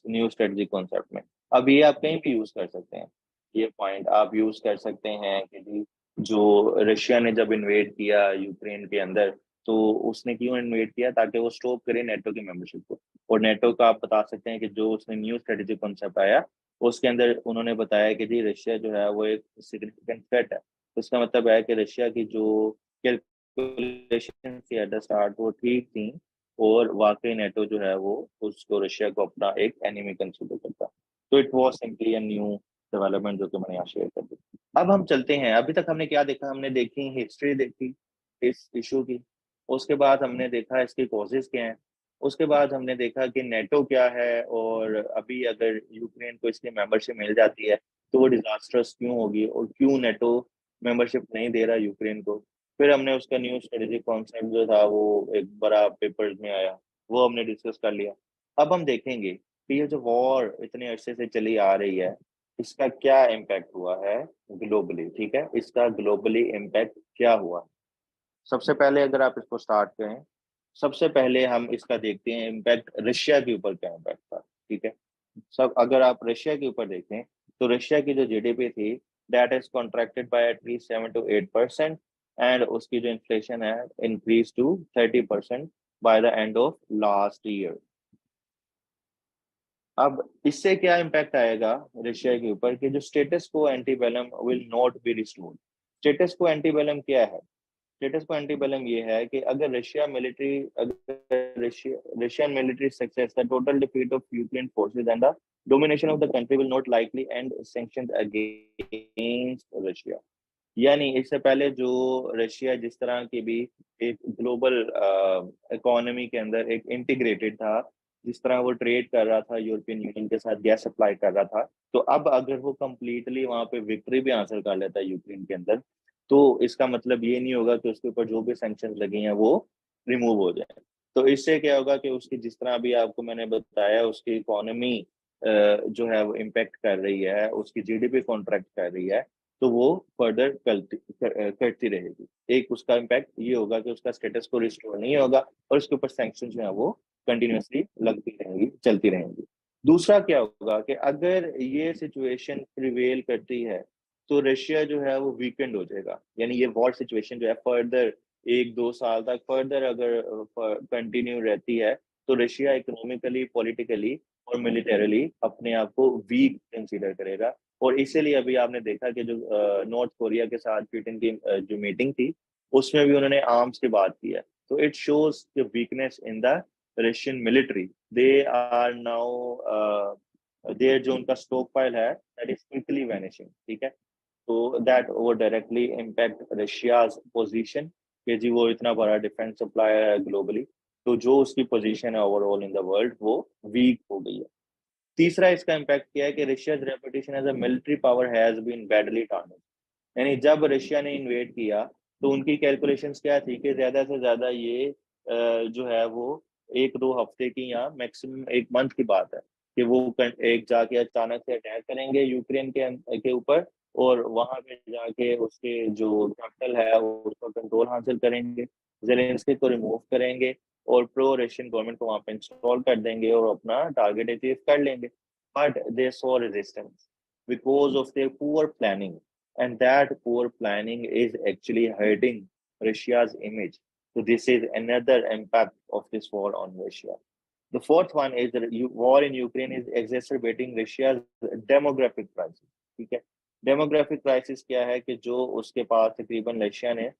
न्यू स्ट्रेटजी कॉन्सेप्ट में। अब ये आप कहीं भी यूज कर सकते हैं, ये पॉइंट आप यूज कर सकते हैं कि जी जो रशिया ने जब इन्वेड किया यूक्रेन के अंदर, तो उसने क्यों इन्वेड किया, ताकि वो स्टॉप करे नेटो की मेंबरशिप को। और नेटो का आप बता सकते हैं कि जो उसने न्यू स्ट्रेटेजिक कॉन्सेप्ट आया उसके अंदर उन्होंने बताया कि जी रशिया जो है वो एक सिग्निफिकेंट थ्रेट है। तो इसका मतलब है कि रशिया की जो कैलकुलेशन थी एट द स्टार्ट वो ठीक थी, और वाकई नेटो जो है वो उसको रशिया को अपना एक एनिमी कंसीडर करता। तो it was simply a new development जो कि मैंने यहाँ शेयर कर दी। अब हम चलते हैं, अभी तक हमने क्या देखा, हमने देखी हिस्ट्री देखी इस इशू की, उसके बाद हमने देखा इसके कॉजेज क्या हैं, उसके बाद हमने देखा कि नेटो क्या है, और अभी अगर यूक्रेन को इसकी मेंबरशिप मिल जाती है तो वो डिजास्टर्स क्यों होगी, और क्यों नेटो मेंबरशिप नहीं दे रहा यूक्रेन को। फिर हमने उसका न्यू स्ट्रेटेजिक कॉन्सेप्ट जो था वो एक बड़ा पेपर्स में आया, वो हमने डिस्कस कर लिया। अब हम देखेंगे कि ये जो वॉर इतने अरसे से चली आ रही है इसका क्या इम्पैक्ट हुआ है ग्लोबली, ठीक है, इसका ग्लोबली इम्पैक्ट क्या हुआ। सबसे पहले अगर आप इसको स्टार्ट करें, सबसे पहले हम इसका देखते हैं इम्पैक्ट रशिया के ऊपर क्या इम्पैक्ट था, ठीक है। सब अगर आप रशिया के ऊपर देखें तो रशिया की जो जीडीपी थी that is contracted by at least 7 to 8%, and उसकी जो इन्फ्लेशन है increase to 30% by the end of last year. अब इससे क्या इम्पैक्ट आएगा रशिया के ऊपर कि जो status quo antebellum will not be restored. Status quo antebellum क्या है, स्टेटस को एंटीबेलम ये है कि अगर Russian military success, the total defeat of Ukraine forces and the domination of the country will not likely and sanctions against Russia. यानी इससे पहले जो रशिया जिस तरह की भी एक ग्लोबल इकोनॉमी के अंदर एक इंटीग्रेटेड था, जिस तरह वो ट्रेड कर रहा था यूरोपियन यूनियन के साथ, गैस सप्लाई कर रहा था, तो अब अगर वो कंप्लीटली वहां पे विक्ट्री भी हासिल कर लेता है यूक्रेन के अंदर, तो इसका मतलब ये नहीं होगा कि उसके ऊपर जो भी सैंक्शंस लगे हैं वो रिमूव हो जाए। तो इससे क्या होगा कि उसकी जिस तरह भी आपको मैंने बताया उसकी इकोनॉमी जो है वो इम्पेक्ट कर रही है, उसकी जीडीपी कॉन्ट्रैक्ट कर रही है, तो वो फर्दर करती रहेगी। एक उसका इम्पैक्ट ये होगा कि उसका स्टेटस को रिस्टोर नहीं होगा और उसके ऊपर सैंक्शन जो है वो कंटिन्यूसली लगती रहेंगी, चलती रहेंगी। दूसरा क्या होगा कि अगर ये सिचुएशन प्रिवेल करती है तो रशिया जो है वो वीकेंड हो जाएगा, यानी ये वॉर सिचुएशन जो है फर्दर 1-2 साल तक फर्दर अगर कंटिन्यू रहती है तो रशिया इकोनॉमिकली, पॉलिटिकली और मिलिटरीली अपने आप को वीक कंसीडर करेगा। और इसीलिए अभी आपने देखा कि जो नॉर्थ कोरिया के साथ पुतिन की जो मीटिंग थी उसमें भी उन्होंने आर्म्स की बात की है। तो it shows the weakness in the Russian military. They are now there जो उनका स्टॉक पाइल है दैट इज क्विकली वैनिशिंग, ठीक है। तो दैट वो डायरेक्टली इम्पैक्ट रशियाज पोजीशन कि जी वो इतना बड़ा डिफेंस सप्लायर है ग्लोबली, तो जो उसकी पोजीशन है ओवरऑल इन द वर्ल्ड वो वीक हो गई है। तीसरा इसका इम्पैक्ट किया है कि Russia's reputation as a military power has been badly tarnished. यानी जब रशिया ने इन्वेड किया तो उनकी कैलकुलेशंस क्या थी कि ज्यादा से ज्यादा ये जो है वो 1-2 हफ्ते की या मैक्सिमम 1 मंथ की बात है कि वो एक जाके अचानक से अटैक करेंगे यूक्रेन के ऊपर, और वहां पे जाके उसके जो कैपिटल है उसका कंट्रोल हासिल करेंगे, जेलेंस्की को रिमूव करेंगे और प्रो रशियन गवर्नमेंट को वहां पे इंस्टॉल कर देंगे और अपना टारगेट अचीव कर लेंगे। But they saw resistance because of their poor planning, and that poor planning is actually hurting Russia's image. So this is another impact of this war on Russia. The fourth one is that war in Ukraine is exacerbating Russia's demographic crisis. ठीक है, demographic crisis क्या है कि जो उसके पास तकरीबन Russia ने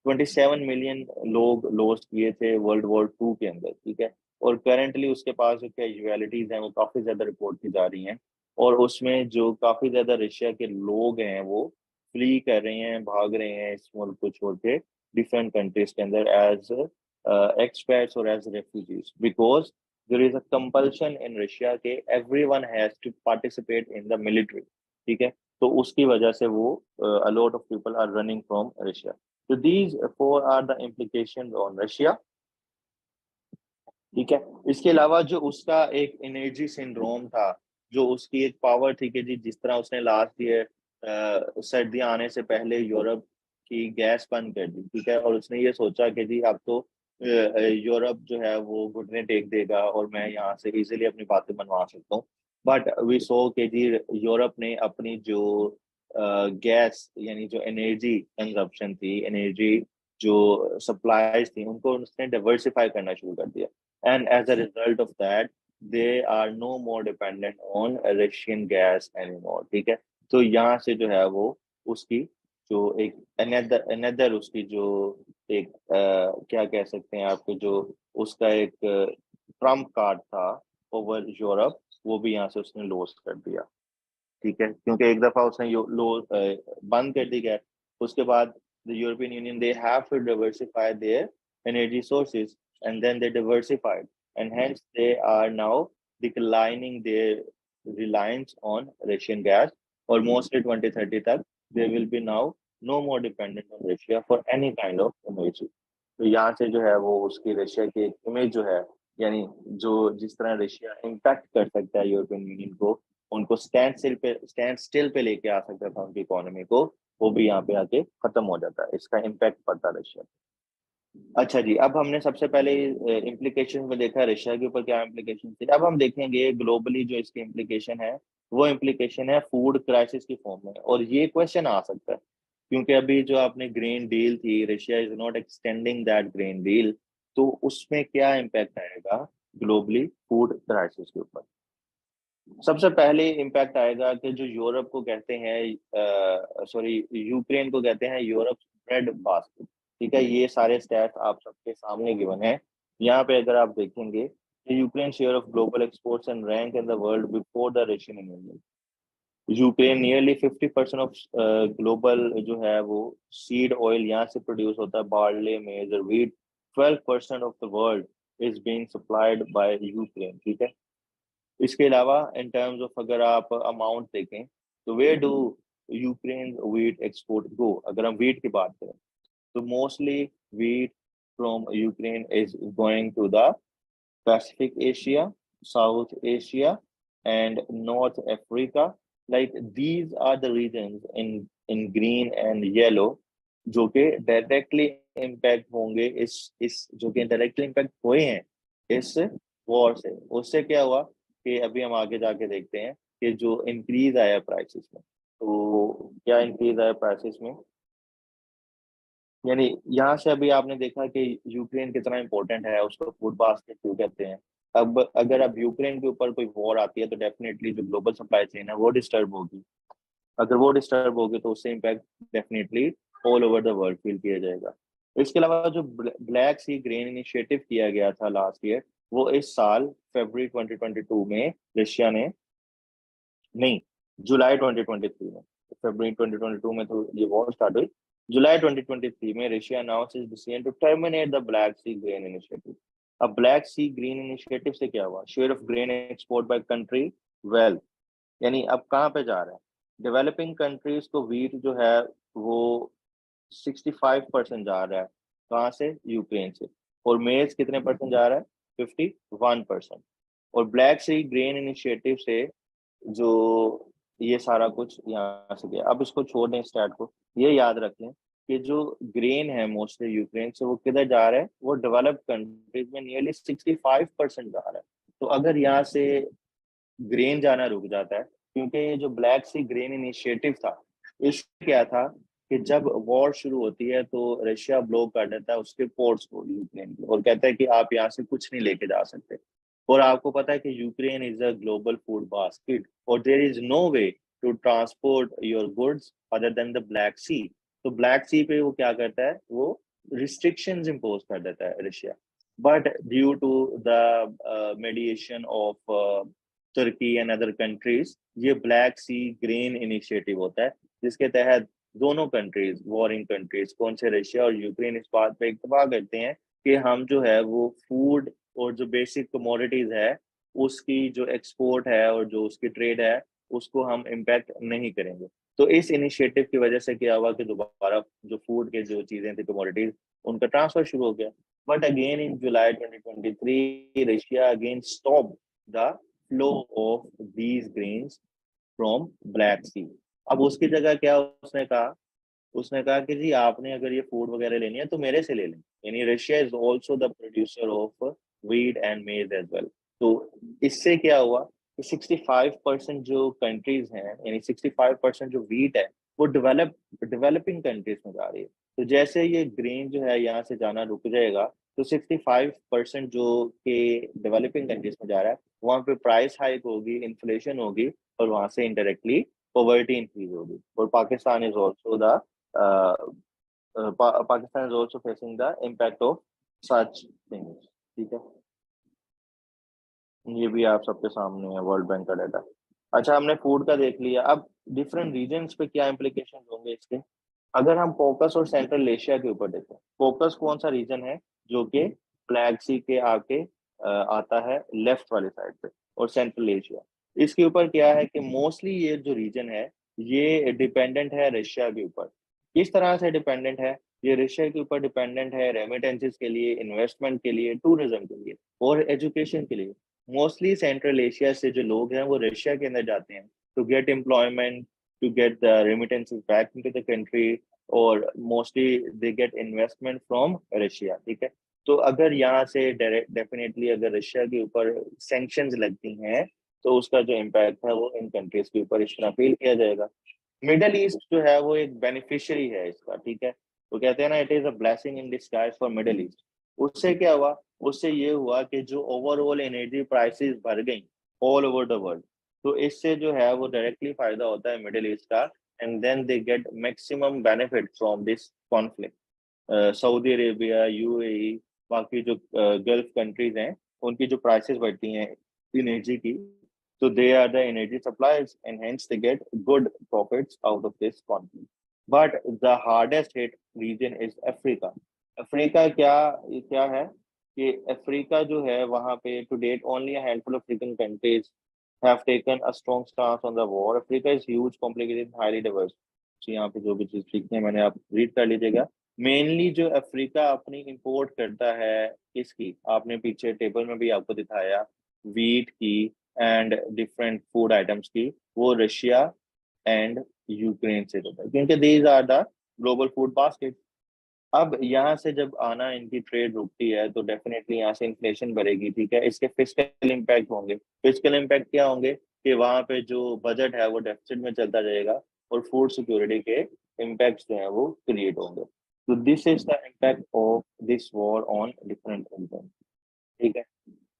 27 million लोग लॉस्ट किए थे वर्ल्ड वॉर 2 के अंदर, ठीक है। और करंटली उसके पास जो कैजुअलिटीज हैं वो काफी ज्यादा रिपोर्ट की जा रही हैं, और उसमें जो काफी ज्यादा रशिया के लोग हैं वो फ्ली कर रहे हैं, भाग रहे हैं इस मुल्क को छोड़ के डिफरेंट कंट्रीज के अंदर as expats or as refugees, because there is a compulsion in Russia के everyone has to participate in the military, ठीक है। तो उसकी वजह से वो a lot of people are running from Russia. So these four are the implications on Russia, ठीक है। इसके अलावा जो उसका एक एनर्जी सिंड्रोम था, जो उसकी एक पावर थी कि जी जिस तरह उसने लास्ट ईयर सर्दियां आने से पहले यूरोप की गैस बंद कर दी, ठीक है, और उसने ये सोचा कि जी अब तो यूरोप जो है वो घुटने टेक देगा और मैं यहाँ से इजीली अपनी बातें मनवा सकता हूँ। बट वी सो कि जी यूरोप ने अपनी जो गैस यानी जो एनर्जी कंजप्शन थी, एनर्जी जो सप्लाईज थी, उनको उसने डाइवर्सिफाई करना शुरू कर दिया, and as a result of that they are no more dependent on Russian gas anymore, ठीक है। तो यहाँ से जो है वो उसकी जो एक another उसकी जो एक क्या कह सकते हैं आपको, जो उसका एक ट्रम्प कार्ड था ओवर यूरोप, वो भी यहाँ से उसने लॉस कर दिया, ठीक है। क्योंकि एक दफा उसने बंद कर दी गैस, उसके बाद the European union they have to diversify their energy sources, and then they diversified, and hence they are now declining their reliance on Russian gas, or mostly 2030 तक they will be now no more dependent on Russia for any kind of energy. तो यहाँ से जो है वो उसकी Russia की image जो है, यानी जो जिस तरह रशिया इम्पैक्ट कर सकता है यूरोपियन यूनियन को, उनको स्टैंड स्टिल पे लेके आ सकता था उनकी इकोनॉमी को, वो भी यहाँ पे आके खत्म हो जाता है, इसका इम्पैक्ट पड़ता है रशिया। अच्छा जी, अब हमने सबसे पहले इम्प्लीकेशन में देखा रशिया के ऊपर क्या इम्प्लीकेशन थी, अब हम देखेंगे ग्लोबली जो इसकी इम्प्लीकेशन है, वो इम्प्लीकेशन है फूड क्राइसिस की फॉर्म में। और ये क्वेश्चन आ सकता है क्योंकि अभी जो आपने ग्रीन डील थी, Russia is not extending that green deal, तो उसमें क्या इम्पैक्ट आएगा ग्लोबली फूड क्राइसिस के ऊपर। सबसे पहले इम्पैक्ट आएगा कि जो यूरोप को कहते हैं, सॉरी यूक्रेन को कहते हैं यूरोप ब्रेड बास्केट, ठीक है। ये सारे स्टैट्स आप सबके सामने गिवन है। यहाँ पे अगर आप देखेंगे, Ukraine share of global exports and rank in the world before the Russian invasion. Ukraine nearly 50% of global जो है वो सीड ऑयल यहाँ से प्रोड्यूस होता है, बार्ले मेज और wheat 12% of the world is being supplied by Ukraine, ठीक है। इसके अलावा इन टर्म्स ऑफ अगर आप अमाउंट देखें, तो where do Ukraine wheat export go, अगर हम व्हीट की बात करें तो mostly wheat from Ukraine is going to the Pacific Asia, South Asia and North Africa. Like these are the regions in green and yellow जो कि directly impact होंगे, इस जो कि डायरेक्टली इम्पैक्ट हुए हैं इस वॉर से। उससे क्या हुआ कि अभी हम आगे जाके देखते हैं कि जो इंक्रीज आया प्राइसेस में, तो क्या इंक्रीज आया प्राइसेस में, यानी यहाँ से अभी आपने देखा कि यूक्रेन कितना इंपॉर्टेंट है, उसको फूड बास्केट क्यों कहते हैं। अब अगर अब यूक्रेन के ऊपर कोई वॉर आती है तो डेफिनेटली जो ग्लोबल सप्लाई चेन है वो डिस्टर्ब होगी। अगर वो डिस्टर्ब होगी तो उससे impact definitely all over the world feel किया जाएगा। इसके अलावा जो ब्लैक सी ग्रेन इनिशिएटिव किया गया था लास्ट ईयर, वो इस साल फरवरी 2022 में रशिया ने, नहीं, जुलाई 2023 में, फरवरी 2022 में तो ये वॉर स्टार्ट हुई, जुलाई 2023 में Russia announce is decision to terminate the Black Sea grain initiative. अब ब्लैक सी ग्रीन इनिशिएटिव से क्या हुआ, share of grain export by country well, यानी अब कहाँ पे जा रहा है, डेवलपिंग कंट्रीज को व्हीट जो है वो 65% जा रहा है, कहाँ से, यूक्रेन से। और मेज कितने परसेंट जा रहा है, 51%। और ब्लैक सी ग्रेन इनिशिएटिव से जो ये सारा कुछ यहाँ से गया। अब इसको छोड़ दें स्टैट को, ये याद रखें कि जो ग्रेन है मोस्टली यूक्रेन से वो किधर जा रहा है, वो डेवलप्ड कंट्रीज में नियरली 65% जा रहा है। तो अगर यहाँ से ग्रेन जाना रुक जाता है, क्योंकि ये जो ब्लैक सी ग्रेन इनिशिएटिव था, इसमें क्या था कि जब वॉर शुरू होती है तो रशिया ब्लॉक कर देता है उसके पोर्ट्स को यूक्रेन के, और कहता है कि आप यहाँ से कुछ नहीं लेके जा सकते। और आपको पता है कि Ukraine is a global food basket, और there is no way to transport your goods other than the Black Sea. तो ब्लैक सी पे वो क्या करता है, वो रिस्ट्रिक्शंस इम्पोज कर देता है Russia, but due to the mediation of Turkey and other countries, ये ब्लैक सी ग्रेन इनिशिएटिव होता है, जिसके तहत दोनों कंट्रीज, वॉरिंग कंट्रीज, कौन से रशिया और यूक्रेन, इस बात पे इत्तेफाक करते हैं कि हम जो है वो फूड और जो बेसिक कमोडिटीज है उसकी जो एक्सपोर्ट है और जो उसकी ट्रेड है उसको हम इम्पैक्ट नहीं करेंगे। तो इस इनिशिएटिव की वजह से क्या हुआ कि दोबारा जो फूड के जो चीजें थी, कमोडिटीज, उनका ट्रांसफर शुरू हो गया। But again in July 2023 Russia again stop the flow of these grains from Black Sea. अब उसकी जगह क्या उसने कहा कि जी आपने अगर ये फूड वगैरह लेनी है तो मेरे से ले लें। यानी Russia is also the producer of wheat and maize as well. तो इससे क्या हुआ कि 65% जो कंट्रीज हैं, यानी 65% जो वीट है वो डेवलपिंग कंट्रीज में जा रही है। तो जैसे ये ग्रेन जो है यहाँ से जाना रुक जाएगा, तो 65% जो के डेवलपिंग कंट्रीज में जा रहा है वहां पे प्राइस हाइक होगी, इन्फ्लेशन होगी, और वहां से इनडायरेक्टली पॉवर्टी इंक्रीज होगी। और Pakistan is also the Pakistan is also facing the impact of such things। ठीक है, ये भी आप सबके सामने है वर्ल्ड बैंक का डाटा। अच्छा, हमने फूड का देख लिया, अब डिफरेंट रीजन्स पे क्या इम्प्लीकेशन होंगे इसके। अगर हम फोकस और सेंट्रल एशिया के ऊपर देखें, फोकस कौन सा रीजन है जो कि ब्लैक सी के आके आता है लेफ्ट वाली साइड पे, और सेंट्रल एशिया, इसके ऊपर क्या है कि मोस्टली ये जो रीजन है ये डिपेंडेंट है रशिया के ऊपर। किस तरह से डिपेंडेंट है? ये रशिया के ऊपर डिपेंडेंट है रेमिटेंसेस के लिए, इन्वेस्टमेंट के लिए, टूरिज्म के लिए और एजुकेशन के लिए। मोस्टली सेंट्रल एशिया से जो लोग हैं वो रशिया के अंदर जाते हैं to get employment, to get the remittances back into the country, और mostly they get investment from Russia. ठीक है, तो अगर यहाँ से डेफिनेटली अगर रशिया के ऊपर सैंक्शंस लगती हैं तो उसका जो इम्पैक्ट है वो इन कंट्रीज के ऊपर इस तरह फील किया जाएगा। मिडल ईस्ट जो है वो एक बेनिफिशियरी है इसका। ठीक है, तो कहते हैं ना, it is a blessing in disguise for middle east. उससे क्या हुआ? उससे ये हुआ कि जो ओवरऑल एनर्जी प्राइसेस बढ़ गई ऑल ओवर द वर्ल्ड, तो इससे जो है वो डायरेक्टली फायदा होता है मिडिल ईस्ट का, and then they get maximum benefit from this conflict. Saudi Arabia, UAE, बाकी जो गल्फ कंट्रीज हैं, उनकी जो प्राइसेस बढ़ती हैं एनर्जी की, so they are the energy suppliers and hence they get good profits out of this conflict। But the hardest hit region is Africa। Africa क्या है कि अफ्रीका जो है वहां पे to date only a handful of African countries have taken a strong stance on the war। Africa is huge, complicated, highly diverse। तो यहाँ पे जो भी चीज लिखी है मैंने, आप रीड कर लीजिएगा। मेनली जो अफ्रीका अपनी इंपोर्ट करता है इसकी, आपने पीछे टेबल में भी आपको दिखाया, वीट की एंड डिफरेंट फूड आइटम्स की, वो रशिया एंड यूक्रेन से होता है, क्योंकि these are the global food basket. अब यहाँ से जब आना इनकी ट्रेड रुकती है तो डेफिनेटली यहाँ से इन्फ्लेशन बढ़ेगी। ठीक है, इसके फिस्कल इम्पैक्ट होंगे। फिस्कल इम्पैक्ट क्या होंगे कि वहां पे जो बजट है वो डेफिसिट में चलता जाएगा और फूड सिक्योरिटी के इम्पैक्ट जो है वो क्रिएट होंगे। तो this is the impact of this war on different region. ठीक है,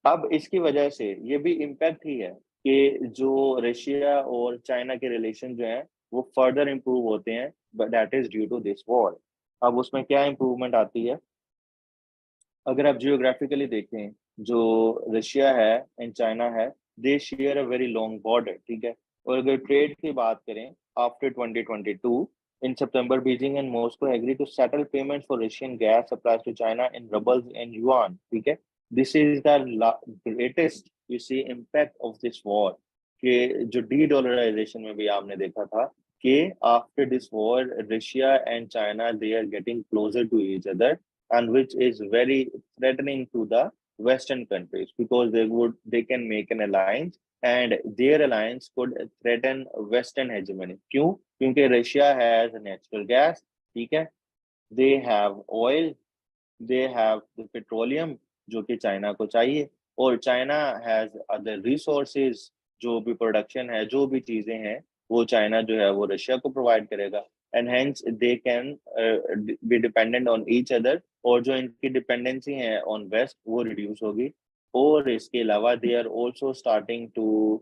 अब इसकी वजह से ये भी इम्पैक्ट ही है कि जो रशिया और चाइना के रिलेशन जो हैं वो फर्दर इम्प्रूव होते हैं, but that is due to this war. अब उसमें क्या इम्प्रूवमेंट आती है? अगर आप जियोग्राफिकली देखें, जो रशिया है एंड चाइना है, they share a very long border. ठीक है, और अगर ट्रेड की बात करें, after 2022 in September, Beijing and Moscow agreed to settle payments for Russian gas supplies to China in rubles and yuan। ठीक है, this is the greatest you see impact of this war। कि जो D dollarisation में भी आपने देखा था कि after this war Russia and China they are getting closer to each other, and which is very threatening to the Western countries because they can make an alliance and their alliance could threaten Western hegemony। क्यों? क्योंकि Russia has natural gas, ठीक है, they have oil, they have the petroleum जो कि China को चाहिए, और China has other resources, जो भी प्रोडक्शन है, जो भी चीजें हैं, वो चाइना जो है वो रशिया को प्रोवाइड करेगा, and hence they can be dependent on each other. और जो इनकी डिपेंडेंसी है ऑन वेस्ट वो रिड्यूस होगी। और इसके अलावा they are also starting to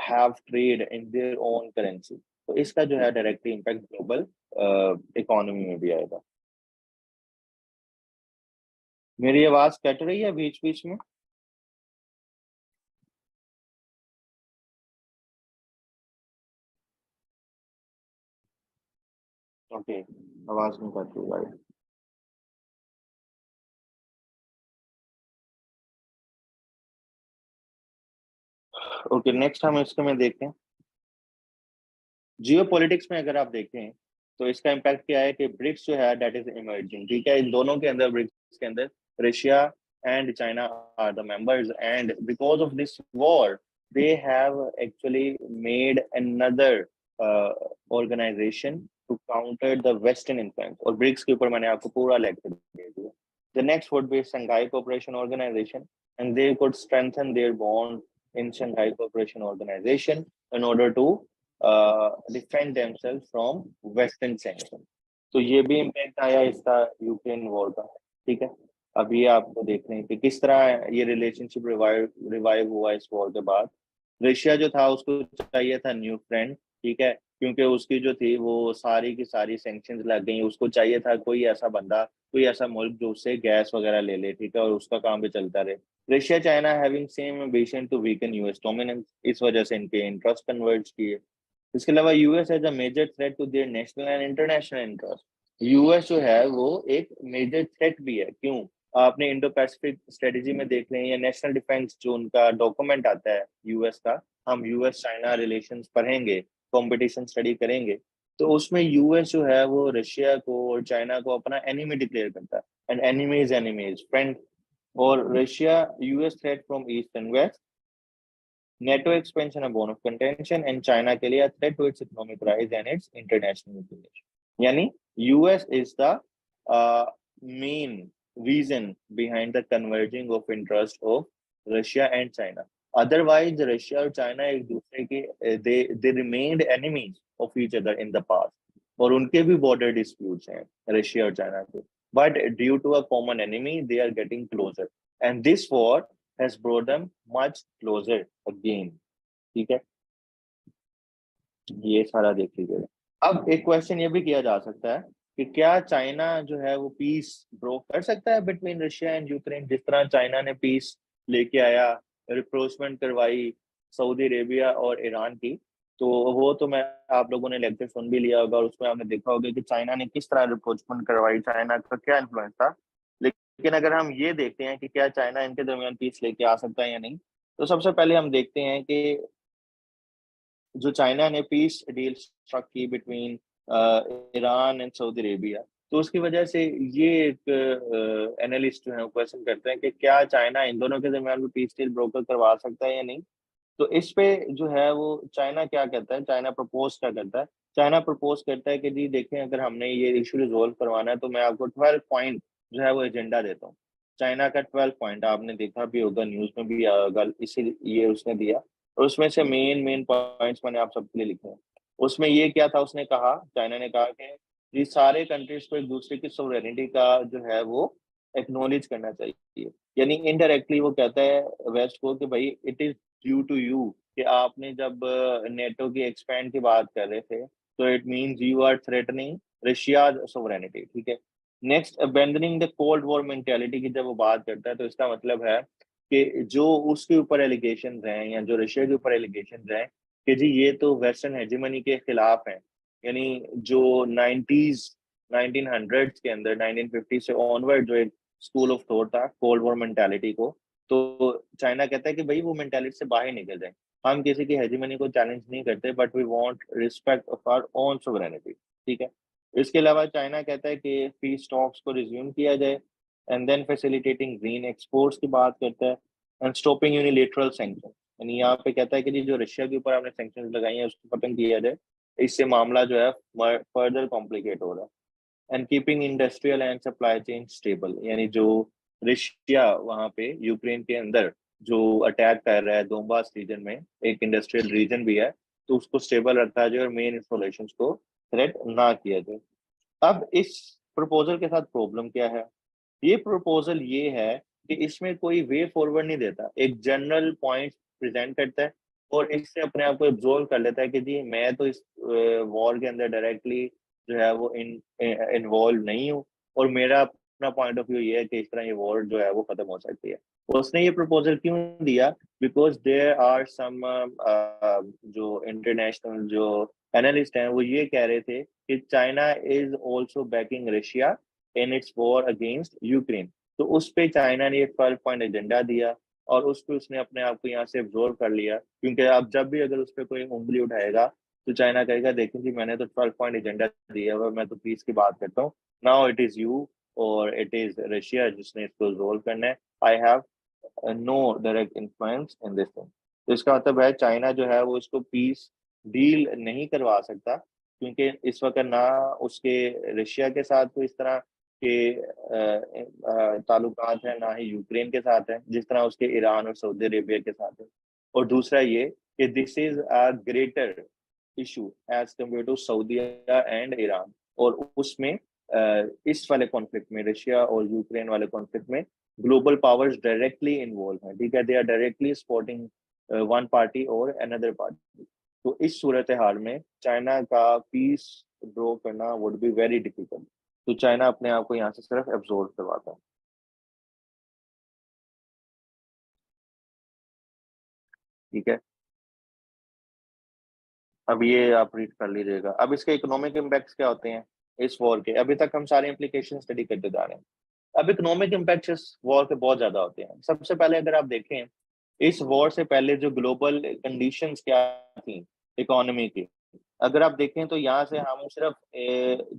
have trade in their own currency. तो इसका जो है डायरेक्टली इम्पैक्ट ग्लोबल इकोनॉमी में भी आएगा। मेरी आवाज कट रही है बीच बीच में? ओके, आवाज नहीं कट रही भाई। ओके, नेक्स्ट हम इसके में देखते हैं। जियो पॉलिटिक्स में अगर आप देखें तो इसका इम्पैक्ट क्या है कि ब्रिक्स जो है दैट इज इमर्जिंग, ठीक है। इन दोनों के अंदर, ब्रिक्स के अंदर Russia and China are the members, and because of this war they have actually made another organisation to counter the western influence. और ब्रिक्स के ऊपर मैंने आपको पूरा लेक्चर दे दिया। The next would be Shanghai cooperation organisation, and they could strengthen their bond in Shanghai Cooperation Organization in order to defend themselves from western sanction. तो ये भी इम्पैक्ट आया इसका यूक्रेन वॉर का, ठीक है। अब ये आपको देख रहे हैं कि किस तरह ये रिलेशनशिप रिवाइव हुआ इस वॉर के बाद। रशिया जो था उसको चाहिए था न्यू फ्रेंड, ठीक है, क्योंकि उसकी जो थी वो सारी की सारी सैंक्शंस लग गई। उसको चाहिए था कोई ऐसा बंदा, कोई ऐसा मुल्क जो उससे गैस वगैरह ले ले, ठीक है, और उसका काम भी चलता रहे। Russia China having same ambition to weaken US dominance, इस वजह से इनके इंटरेस्ट कन्वर्ज किए। इसके अलावा US as a major threat to their national and international interest. US जो है वो एक मेजर थ्रेट भी है। क्यों? आपने इंडो पैसिफिक स्ट्रेटेजी में देख लें या नेशनल डिफेंस जो उनका डॉक्यूमेंट आता है यूएस का, हम यूएस चाइना रिलेशंस पढ़ेंगे, कंपटीशन स्टडी करेंगे, तो उसमें यूएस जो है वो रशिया को और चाइना को अपना एनिमी डिक्लेयर करता है। And enemy is friend. और Russia US threat from east and west, NATO expansion a bone of contention, and China के लिए a threat to its economic rise and its international integration. यानी US is the main reason behind the converging of interest of Russia and China. Otherwise, Russia और China एक दूसरे के they remained enemies of each other in the past. और उनके भी border disputes हैं Russia और चाइना के. But due to a common enemy, they are getting closer. And this war has brought them much closer again, ठीक है। ये सारा देख लीजिएगा। अब एक क्वेश्चन ये भी किया जा सकता है कि क्या चाइना जो है वो पीस ब्रो कर सकता है बिटवीन रशिया एंड यूक्रेन, जिस तरह चाइना ने पीस लेके आया, रिप्रोचमेंट करवाई सऊदी अरेबिया और ईरान की। तो वो तो मैं, आप लोगों ने लेक्चर सुन भी लिया होगा और उसमें आपने देखा होगा कि चाइना ने किस तरह रिप्रोचमेंट करवाई, चाइना का क्या इन्फ्लुएंस था। लेकिन अगर हम ये देखते हैं कि क्या चाइना इनके दरमियान पीस लेके आ सकता है या नहीं, तो सबसे पहले हम देखते हैं कि जो चाइना ने पीस डील स्ट्रक की between Iran and Saudi Arabia, तो उसकी वजह से ये एक एनालिस्ट जो है क्वेश्चन करते हैं कि क्या चाइना इन दोनों के दरमियान भी पीस डील ब्रोकर करवा सकता है या नहीं। तो इस पे जो है वो चाइना क्या कहता है, चाइना प्रपोज क्या करता है। चाइना प्रपोज करता है कि जी देखें, अगर हमने ये इशू रिजोल्व करवाना है तो मैं आपको 12 पॉइंट जो है वो एजेंडा देता हूँ। चाइना का 12 पॉइंट आपने देखा भी होगा, न्यूज में भी आया होगा, इसी ये उसने दिया। और उसमें से मेन मेन पॉइंट्स मैंने आप सबके लिए लिखे हैं। उसमें ये क्या था, उसने कहा, चाइना ने कहा कि ये सारे कंट्रीज को एक दूसरे की सोवरेनिटी का जो है वो एक्नोलेज करना चाहिए। यानी इनडायरेक्टली वो कहता है वेस्ट को कि भाई it is due to you, कि आपने जब नेटो की एक्सपैंड की बात कर रहे थे तो it means you are threatening Russia sovereignty, ठीक है। Next, abandoning the cold war mentality की जब वो बात करता है तो इसका मतलब है कि जो उसके ऊपर एलिगेशन हैं या जो रशिया के ऊपर एलिगेशन हैं कि जी ये तो वेस्टर्न हेजिमनी के खिलाफ हैं। यानी जो 90s 1900s के अंदर 1950 से ऑनवर्ड जो एक स्कूल ऑफ थॉट था कोल्ड वॉर मेंटालिटी को, तो चाइना कहता है कि भाई वो मेंटालिटी से बाहर निकल जाए। हम किसी की हेजिमनी को चैलेंज नहीं करते, but we want respect of our own sovereignty, ठीक है। इसके अलावा चाइना कहता है कि पीस टॉक्स को रिज्यूम किया जाए, and then facilitating green exports की बात करता है, एंड स्टॉपिंग यूनिलेटरल सैंक्शन। यानी यहाँ पे कहता है कि जी जो रशिया के ऊपर आपने सैंक्शन लगाई है उसको खत्म किया जाए, इससे मामला जो है फर्दर कॉम्प्लिकेट हो रहा है। And keeping industrial and supply chain stable, यानी जो रशिया वहां पे यूक्रेन के अंदर जो अटैक कर रहा है दोनबास रीजन में, एक इंडस्ट्रियल रीजन भी है, तो उसको स्टेबल रखा जाए और मेन इंस्टॉलेशन को थ्रेट ना किया जाए। अब इस प्रपोजल के साथ प्रॉब्लम क्या है? ये प्रपोजल ये है कि इसमें कोई वे फॉरवर्ड नहीं देता, एक जनरल पॉइंट प्रेजेंट करता है और इससे अपने आप को एब्जॉर्व कर लेता है कि जी मैं तो इस वॉर के अंदर डायरेक्टली जो है वो इन्वॉल्व नहीं हूँ, और मेरा अपना पॉइंट ऑफ व्यू ये है कि इस तरह ये वॉर जो है वो खत्म हो सकती है। उसने ये प्रपोजल क्यों दिया? बिकॉज देयर आर सम जो इंटरनेशनल जो एनालिस्ट हैं वो ये कह रहे थे कि China is also banking Russia in its war against Ukraine. तो उस पे चाइना ने 12 पॉइंट एजेंडा दिया और उस पे उसने अपने आप को यहाँ से एब्जॉर्व कर लिया, क्योंकि अब जब भी अगर उस पर कोई उंगली उठाएगा तो चाइना कहेगा देखें जी मैंने तो 12 पॉइंट एजेंडा दिया हुआ, मैं तो पीस की बात करता हूँ, नाउ इट इज यू और इट इज रशिया जिसने इसको रिजोल्व करना है, I have no direct influence in this thing. तो इसका मतलब है चाइना जो है वो इसको पीस डील नहीं करवा सकता, क्योंकि इस वक्त ना उसके रशिया के साथ तो इस तरह के ताल्लुकात हैं, ना ही यूक्रेन के साथ है जिस तरह उसके ईरान और सऊदी अरेबिया के साथ है। और दूसरा ये कि this is a greater issue as compare to Saudia and Iran. और उसमें इस वाले कॉन्फ्लिक्ट में, रशिया और यूक्रेन वाले कॉन्फ्लिक्ट में ग्लोबल पावर्स डायरेक्टली इन्वॉल्व हैं, ठीक है, they are directly supporting one party और अनदर पार्टी। तो इस सूरत हाल में चाइना का पीस ड्रॉ करना वुड बी वेरी डिफिकल्ट। तो चाइना अपने आप को यहाँ से सिर्फ एब्जॉर्व करवाता है, ठीक है। अब ये आप रीड कर लीजिएगा। अब इसके इकोनॉमिक इम्पैक्ट्स क्या होते हैं इस वॉर के? अभी तक हम सारे इम्प्लीकेशन स्टडी करते जा रहे हैं। अब इकोनॉमिक इम्पैक्ट इस वॉर के बहुत ज्यादा होते हैं। सबसे पहले अगर आप देखें इस वॉर से पहले जो ग्लोबल कंडीशंस क्या थी इकोनॉमी की, अगर आप देखें तो यहाँ से हम सिर्फ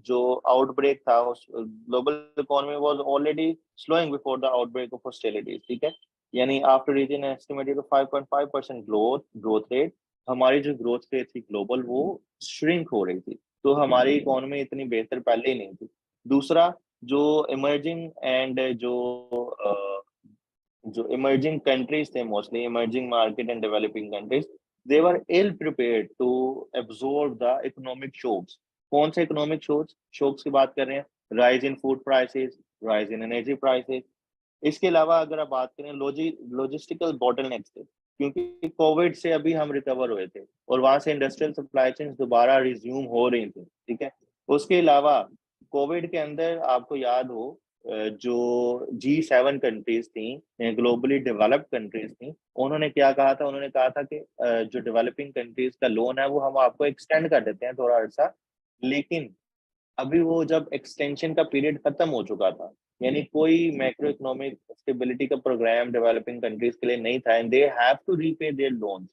जो आउटब्रेक था उस global economy was already slowing before the outbreak of hostilities, ठीक है। यानी after reason estimated 5.5% growth rate, हमारी जो ग्रोथ रेट थी ग्लोबल वो श्रिंक हो रही थी। तो हमारी इकोनॉमी इतनी बेहतर पहले ही नहीं थी। दूसरा, जो इमर्जिंग एंड जो इमर्जिंग कंट्रीज थे, mostly emerging market and developing countries, they were ill prepared to absorb the economic shocks. कौन से इकोनॉमिक शॉक्स की बात कर रहे हैं? Rise in food prices, rise in energy prices. इसके अलावा अगर आप बात करें लॉजिस्टिकल बॉटलनेक्स थे, क्योंकि कोविड से अभी हम रिकवर हुए थे और वहां से इंडस्ट्रियल सप्लाई चेन दोबारा रिज्यूम हो रही थी, ठीक है। उसके अलावा कोविड के अंदर आपको याद हो जो G7 कंट्रीज थी, ग्लोबली डेवलप्ड कंट्रीज थी, उन्होंने क्या कहा था? उन्होंने कहा था कि जो डेवलपिंग कंट्रीज का लोन है वो हम आपको एक्सटेंड कर देते हैं थोड़ा अर्सा, लेकिन अभी वो जब एक्सटेंशन का पीरियड खत्म हो चुका था, यानी कोई मैक्रो इकोनॉमिक स्टेबिलिटी का प्रोग्राम डेवलपिंग कंट्रीज के लिए नहीं था, and they have to repay their loans.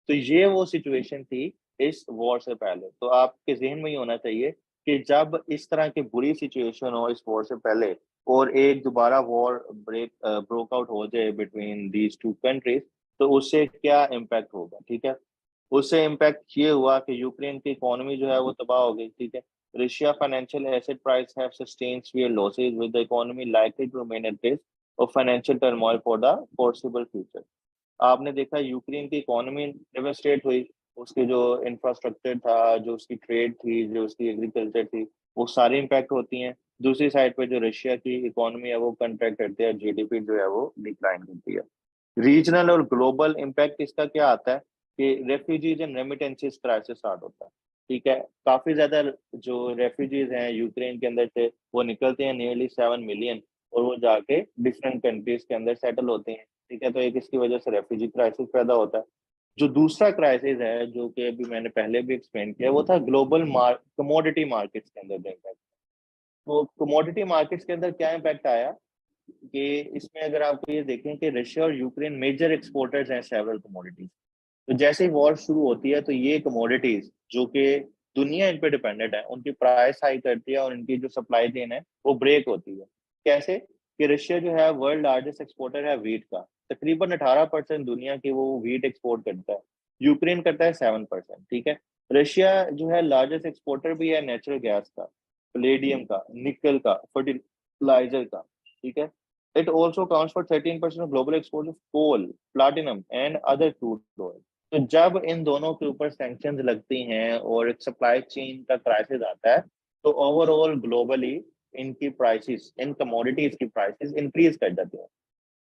तो ये वो सिचुएशन थी इस वॉर से पहले। तो आपके जहन में ही होना चाहिए कि जब इस तरह की बुरी सिचुएशन हो इस वॉर से पहले और एक दोबारा वॉर ब्रोक आउट हो जाए बिटवीन दीज टू कंट्रीज, तो उससे क्या इम्पैक्ट होगा, ठीक है। उससे इम्पैक्ट ये हुआ कि यूक्रेन की इकोनॉमी जो है वो तबाह हो गई, ठीक है। Russia financial asset price have sustained severe losses, with the economy likely to remain at risk of financial turmoil for the foreseeable future. आपने देखा यूक्रेन की इकोनॉमी डेवास्टेट हुई, उसके जो इंफ्रास्ट्रक्चर था, जो उसकी ट्रेड थी, जो उसकी एग्रीकल्चर थी, वो सारी इम्पैक्ट होती हैं। दूसरी साइड पे जो रशिया की इकोनॉमी है वो कंट्रैक्ट करती है, जीडीपी जो है वो डिक्लाइन करती है। रीजनल और ग्लोबल इम्पैक्ट इसका क्या आता है कि refugees and remittances crisis start होता है, ठीक है। काफी ज्यादा जो रेफ्यूजीज हैं यूक्रेन के अंदर से वो निकलते हैं, नियरली 7 मिलियन, और वो जाके डिफरेंट कंट्रीज के अंदर सेटल होते हैं, ठीक है। तो एक इसकी वजह से रेफ्यूजी क्राइसिस पैदा होता है। जो दूसरा क्राइसिस है जो कि अभी मैंने पहले भी एक्सप्लेन किया, वो था ग्लोबल कमोडिटी मार्केट्स के अंदर इम्पैक्ट। तो कमोडिटी मार्केट्स के अंदर क्या इम्पैक्ट आया कि इसमें अगर आपको ये देखें कि रशिया और यूक्रेन मेजर एक्सपोर्टर्स हैं सेवरल कमोडिटीज। तो जैसे ही वॉर शुरू होती है तो ये कमोडिटीज जो कि दुनिया इन पे डिपेंडेंट है उनकी प्राइस हाई करती है और इनकी जो सप्लाई चेन है वो ब्रेक होती है। कैसे? कि रशिया जो है वर्ल्ड लार्जेस्ट एक्सपोर्टर है वीट का, तकरीबन 18% दुनिया की वो वीट एक्सपोर्ट करता है। यूक्रेन करता है 7%, ठीक है। रशिया जो है लार्जेस्ट एक्सपोर्टर भी है नेचुरल गैस का, प्लेडियम का, निकल का, फर्टिलाइजर का, ठीक है। It also counts for 13% of global export of coal, platinum and other crude oil. तो जब इन दोनों के ऊपर सैंक्शंस लगती हैं और एक सप्लाई चेन का क्राइसिस आता है, तो ओवरऑल ग्लोबली इनकी प्राइसेस, इन कमोडिटीज की प्राइसेस इंक्रीज कर जाती हैं।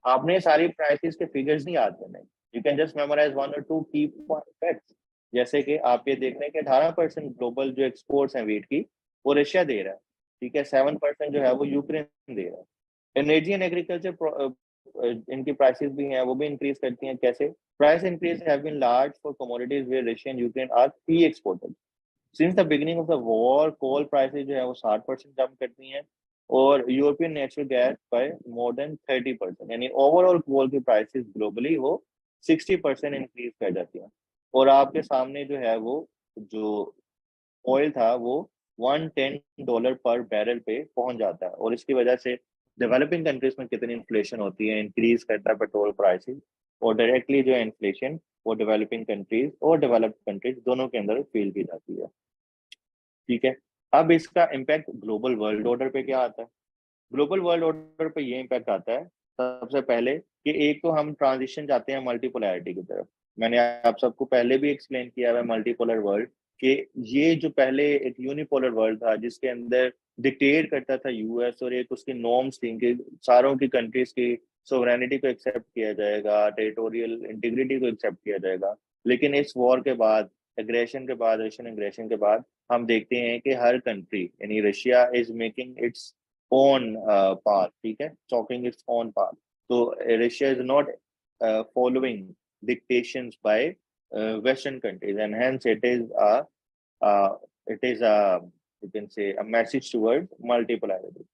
आपने सारी प्राइसेस के फिगर्स नहीं याद करने, you can just memorise one और टू की फैक्ट्स। जैसे कि आप ये देख रहे हैं कि 18% ग्लोबल जो एक्सपोर्ट्स हैं वीट की वो रशिया दे रहा है, ठीक है। 7% जो है वो यूक्रेन दे रहा है। एनर्जी एंड एग्रीकल्चर इनकी प्राइसेस भी हैं, वो भी इंक्रीज करती हैं। कैसे? Price increase have been large for commodities where Russia and Ukraine are key exporters. Since the beginning of the war coal prices जो है वो 60% जंप करती हैं, और European natural gas by more than 30%, यानी ओवरऑल कोल की प्राइसेस ग्लोबली वो 60% increase कर जाती हैं। और आपके सामने जो है वो जो ऑयल था वो $110 पर बैरल पे पहुंच जाता है, और इसकी वजह से डेवलपिंग कंट्रीज में कितनी इन्फ्लेशन होती है, इंक्रीज करता है पेट्रोल प्राइसेस, और डायरेक्टली जो है इन्फ्लेशन वो डेवलपिंग कंट्रीज और डेवलप्ड कंट्रीज दोनों के अंदर फील की जाती है। ठीक है, अब इसका इम्पैक्ट ग्लोबल वर्ल्ड ऑर्डर पे क्या आता है? ग्लोबल वर्ल्ड ऑर्डर पे ये इम्पैक्ट आता है सबसे पहले कि एक तो हम ट्रांजिशन जाते हैं मल्टीपोलैरिटी की तरफ। मैंने आप सबको पहले भी एक्सप्लेन किया है मल्टीपोलर वर्ल्ड, कि ये जो पहले एक यूनिपोलर वर्ल्ड था जिसके अंदर डिक्टेट करता था यूएस, और एक उसकी नॉर्म्स थी कि सारों की कंट्रीज की सोवरेनिटी को एक्सेप्ट किया जाएगा, टेरिटोरियल इंटीग्रिटी को एक्सेप्ट किया जाएगा। लेकिन इस वॉर के बाद, एग्रेशन के बाद, रशियन एग्रेशन के बाद, हम देखते हैं कि हर कंट्री यानी Russia is making it's own path, ठीक है, chalking its own path. So Russia is not following dictations by Western countries, and hence uh, it is a, you can say, a message towards multipolarity.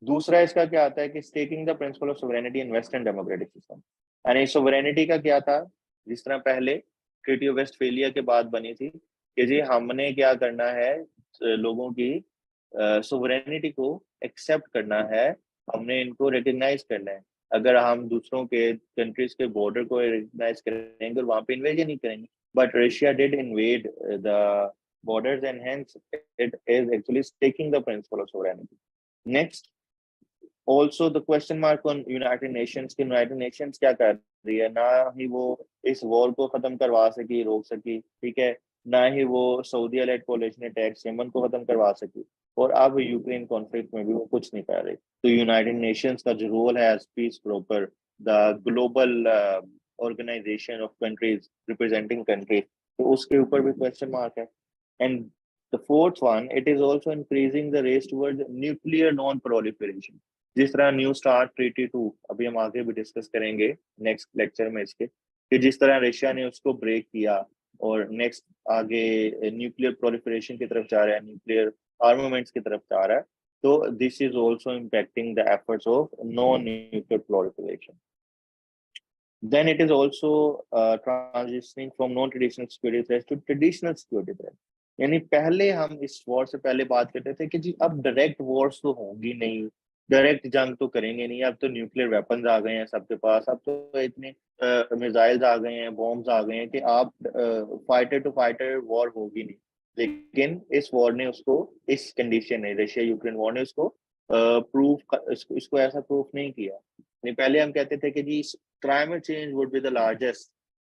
दूसरा इसका क्या आता है कि staking the principle of sovereignty in western democratic system, यानी sovereignty का क्या था? जिस तरह पहले ट्रीटी ऑफ वेस्टफेलिया के बाद बनी थी कि जी हमने क्या करना है, लोगों की सोवरेनिटी को एक्सेप्ट करना है, हमने इनको रिकग्नाइज करना है। अगर हम दूसरों के कंट्रीज के बॉर्डर को रिकग्नाइज करेंगे और वहां पे इन्वेजन नहीं करेंगे, but Russia did invade the borders and hence it is actually taking the principle of sovereignty. Next, also the question mark on United Nations, कि यूनाइटेड नेशंस क्या कर रही है? ना ही वो इस वॉर को खत्म करवा सकी, रोक सकी, ठीक है, ना ही वो सऊदी लेड कोalition अटैक्स यमन को खत्म करवा सकी, और अब यूक्रेन कॉन्फ्लिक्ट में भी वो कुछ नहीं कर रही। तो यूनाइटेड नेशंस का जो रोल है as peace broker, the global organisation of countries representing countries, तो उसके ऊपर भी क्वेश्चन मार्क है। And the fourth one, it is also increasing the race towards nuclear non-proliferation. जिस तरह न्यू स्टार्ट ट्रीटी 2, अभी हम आगे भी डिस्कस करेंगे नेक्स्ट लेक्चर में इसके, कि जिस तरह रशिया ने उसको ब्रेक किया और नेक्स्ट आगे न्यूक्लियर प्रोलिफरेशन की तरफ जा रहा है, न्यूक्लियर आर्मामेंट्स की तरफ जा रहा है, तो this is also impacting the efforts of non nuclear proliferation. Then it is also transitioning from non-traditional security threats to traditional security threats. यानी पहले हम इस वॉर से पहले बात करते थे कि जी अब डायरेक्ट वॉर्स तो होंगी नहीं, डायरेक्ट जंग तो करेंगे नहीं, अब तो न्यूक्लियर वेपन्स आ गए हैं सबके पास, अब तो इतने मिसाइल्स आ गए हैं, बॉम्ब्स आ गए हैं कि आप फाइटर टू फाइटर वॉर होगी नहीं। लेकिन इस वॉर ने उसको, इस कंडीशन ने, रशिया यूक्रेन वॉर ने उसको इसको ऐसा प्रूफ नहीं किया। नहीं, पहले हम कहते थे कि जी climate change would be the largest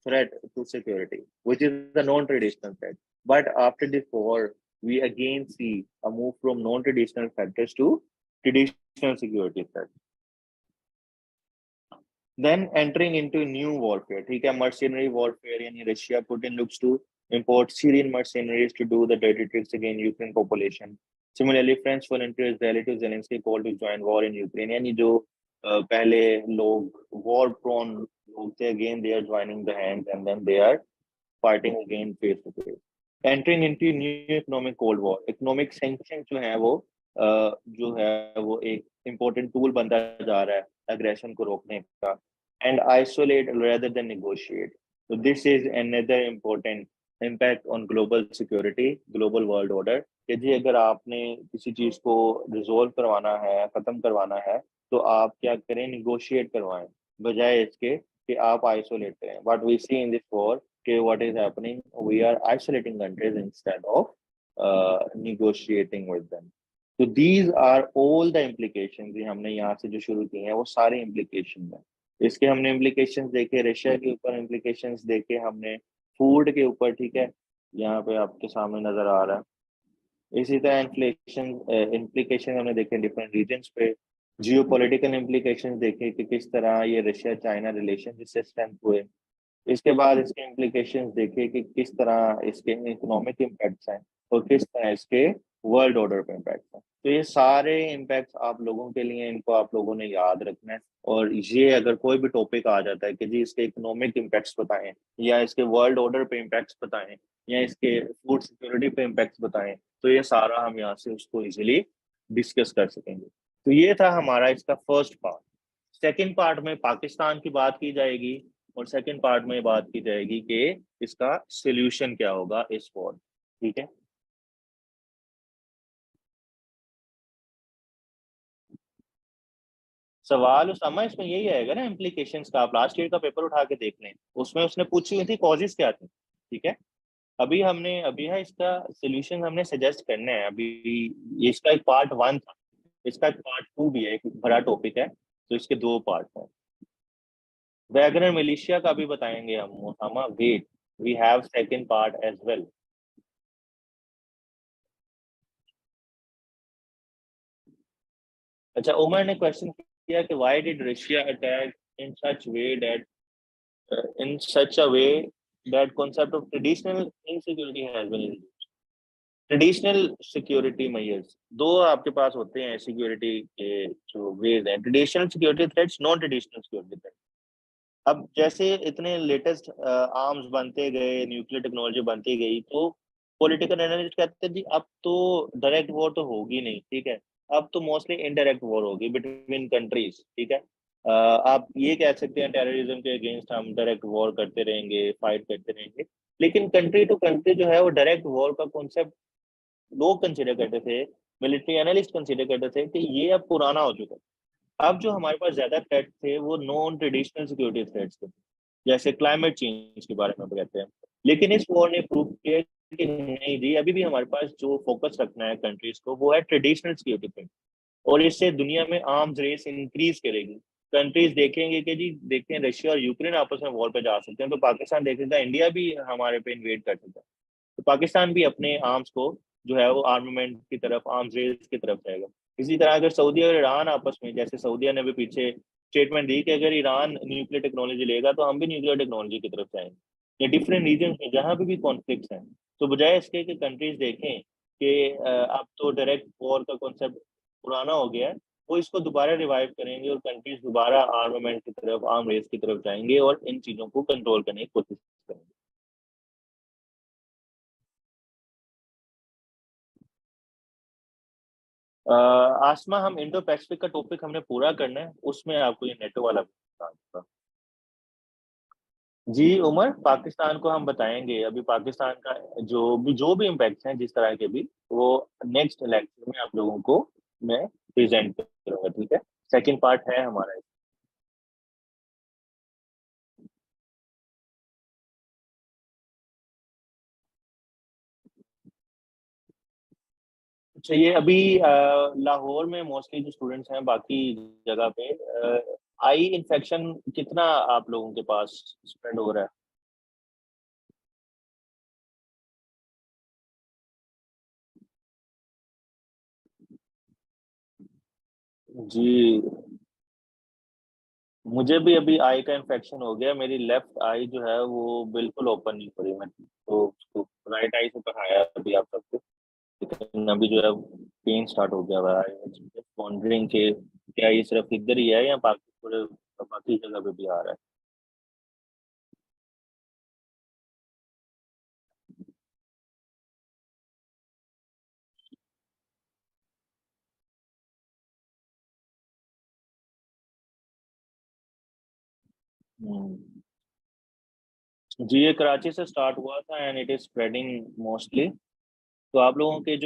threat to security, which is the non-traditional threat. But after this war, we again see a move from non-traditional factors to traditional security threats. Then entering into new warfare, ठीक है, mercenary warfare, यानी Russia Putin looks to import Syrian mercenaries to do the dirty tricks against Ukraine population. Similarly, French volunteers rally to Zelensky call to join war in Ukraine. यानी जो पहले लोग war prone लोग थे, again they are joining the hands and then they are fighting again face to face. Entering into new economic cold war, economic sanctions जो है वो जो है वो एक important tool बनता जा रहा है aggression को रोकने का, and isolate rather than negotiate. So this is another important impact on global security, global world order. कि जी अगर आपने किसी चीज को रिजोल्व करवाना है, खत्म करवाना है, तो आप क्या करें, निगोशिएट करवाएं, बजाय इसके कि आप आइसोलेट करें. What we see in this war, कि what is happening, we are isolating countries instead of negotiating with them. तो these are all the implications. ये हमने यहाँ से जो शुरू किए हैं वो सारे implications हैं. इसके हमने implications देखे, रशिया के ऊपर implications देखे हमने, फूड के ऊपर, ठीक है, यहाँ पे आपके सामने नजर आ रहा है. इसी तरह इन्फ्लेशन implications हमने देखे डिफरेंट रीजन्स पे, जियोपॉलिटिकल implications देखे कि किस तरह ये रशिया चाइना रिलेशन जिससे स्ट्रेंथ हुए. इसके बाद इसके implications देखे कि किस तरह इसके इकोनॉमिक इम्पैक्ट्स हैं और किस तरह इसके वर्ल्ड ऑर्डर पे इम्पैक्ट्स हैं. तो ये सारे इम्पैक्ट्स आप लोगों के लिए, इनको आप लोगों ने याद रखना है। और ये अगर कोई भी टॉपिक आ जाता है कि जी इसके इकोनॉमिक इम्पैक्ट्स बताएं, या इसके वर्ल्ड ऑर्डर पे इम्पैक्ट्स बताएं, या इसके फूड सिक्योरिटी पे इम्पैक्ट्स बताएं, तो ये सारा हम यहाँ से उसको इजीली डिस्कस कर सकेंगे। तो ये था हमारा इसका फर्स्ट पार्ट। सेकंड पार्ट में पाकिस्तान की बात की जाएगी, और सेकंड पार्ट में बात की जाएगी कि इसका सोल्यूशन क्या होगा इस वॉर। ठीक है। सवाल उसामा इसमें यही आएगा ना, इम्प्लीकेशंस का। आप लास्ट ईयर का पेपर उठा के देख लें, उसमें उसने पूछी हुई थी कॉजेस क्या थी। ठीक है। अभी है इसका सोल्यूशन हमने सजेस्ट करना है अभी। ये इसका एक पार्ट वन था, इसका एक पार्ट टू भी है, एक बड़ा टॉपिक है, तो इसके दो पार्ट हैं। वैगनर मिलिशिया का भी बताएंगे हम wait, we have second part as well. अच्छा, उमर ने क्वेश्चन किया कि why did Russia attack in such way that in such a way that concept of traditional insecurity has been reduced. Traditional security measures दो आपके पास होते हैं security के जो वेज हैं, traditional security threats, non traditional security threats. अब जैसे इतने लेटेस्ट आर्म्स बनते गए, न्यूक्लियर टेक्नोलॉजी बनती गई, तो पॉलिटिकल एनालिस्ट कहते हैं जी अब तो डायरेक्ट वॉर तो होगी नहीं। ठीक है। अब तो मोस्टली इनडायरेक्ट वॉर होगी बिटवीन कंट्रीज। ठीक है। आप ये कह सकते हैं टेररिज्म के अगेंस्ट हम डायरेक्ट वॉर करते रहेंगे, फाइट करते रहेंगे। लेकिन कंट्री टू कंट्री जो है वो डायरेक्ट वॉर का कॉन्सेप्ट लोग कंसिडर करते थे, मिलिट्री एनालिस्ट कंसिडर करते थे कि ये अब पुराना हो चुका है। अब जो हमारे पास ज्यादा थ्रेट थे वो नॉन ट्रेडिशनल सिक्योरिटी थ्रेट्स थे, जैसे क्लाइमेट चेंज के बारे में कहते हैं। लेकिन इस वॉर ने प्रूव किया कि नहीं जी, अभी भी हमारे पास जो फोकस रखना है कंट्रीज को वो है ट्रेडिशनल सिक्योरिटी पे। और इससे दुनिया में आर्म्स रेस इंक्रीज करेगी। कंट्रीज देखेंगे कि जी देखें रशिया और यूक्रेन आपस में वॉर पे जा सकते हैं, तो पाकिस्तान देखेगा इंडिया भी हमारे पे इन्वेड कर सकता है, तो पाकिस्तान भी अपने आर्म्स को जो है वो आर्मामेंट की तरफ, आर्म्स रेस की तरफ जाएगा। इसी तरह अगर सऊदी और ईरान आपस में, जैसे सऊदीया ने भी पीछे स्टेटमेंट दी कि अगर ईरान न्यूक्लियर टेक्नोलॉजी लेगा तो हम भी न्यूक्लियर टेक्नोलॉजी की तरफ जाएंगे, या डिफरेंट रीजन में जहां भी कॉन्फ्लिक्ट हैं, तो बजाय इसके कि कंट्रीज देखें कि अब तो डायरेक्ट वॉर का कॉन्सेप्ट पुराना हो गया है, वो इसको दोबारा रिवाइव करेंगे और कंट्रीज दोबारा आर्मामेंट की तरफ, आर्म रेस की तरफ जाएंगे और इन चीजों को कंट्रोल करने की कोशिश करेंगे। आसमा, हम इंडो पैसिफिक का टॉपिक हमने पूरा करना है, उसमें आपको ये नेटो वाला बता दूंगा। जी उमर, पाकिस्तान को हम बताएंगे अभी, पाकिस्तान का जो भी इम्पैक्ट हैं जिस तरह के भी, वो नेक्स्ट लेक्चर में आप लोगों को मैं प्रेजेंट करूंगा। ठीक है। सेकंड पार्ट है हमारा। अच्छा, ये अभी लाहौर में मोस्टली जो स्टूडेंट्स हैं, बाकी जगह पे आई इन्फेक्शन कितना आप लोगों के पास स्प्रेड हो रहा है? जी, मुझे भी अभी आई का इन्फेक्शन हो गया, मेरी लेफ्ट आई जो है वो बिल्कुल ओपन नहीं हो रही। मैं तो उसको राइट आई से पढ़ाया अभी आप सबको, लेकिन अभी जो है पेन स्टार्ट हो गया हुआ है। वॉन्डरिंग के क्या ये सिर्फ इधर ही है या बाकी पूरे बाकी जगह पे भी आ रहा है? हम्म। जी, ये कराची से स्टार्ट हुआ था and it is spreading mostly. तो आप लोगों के जो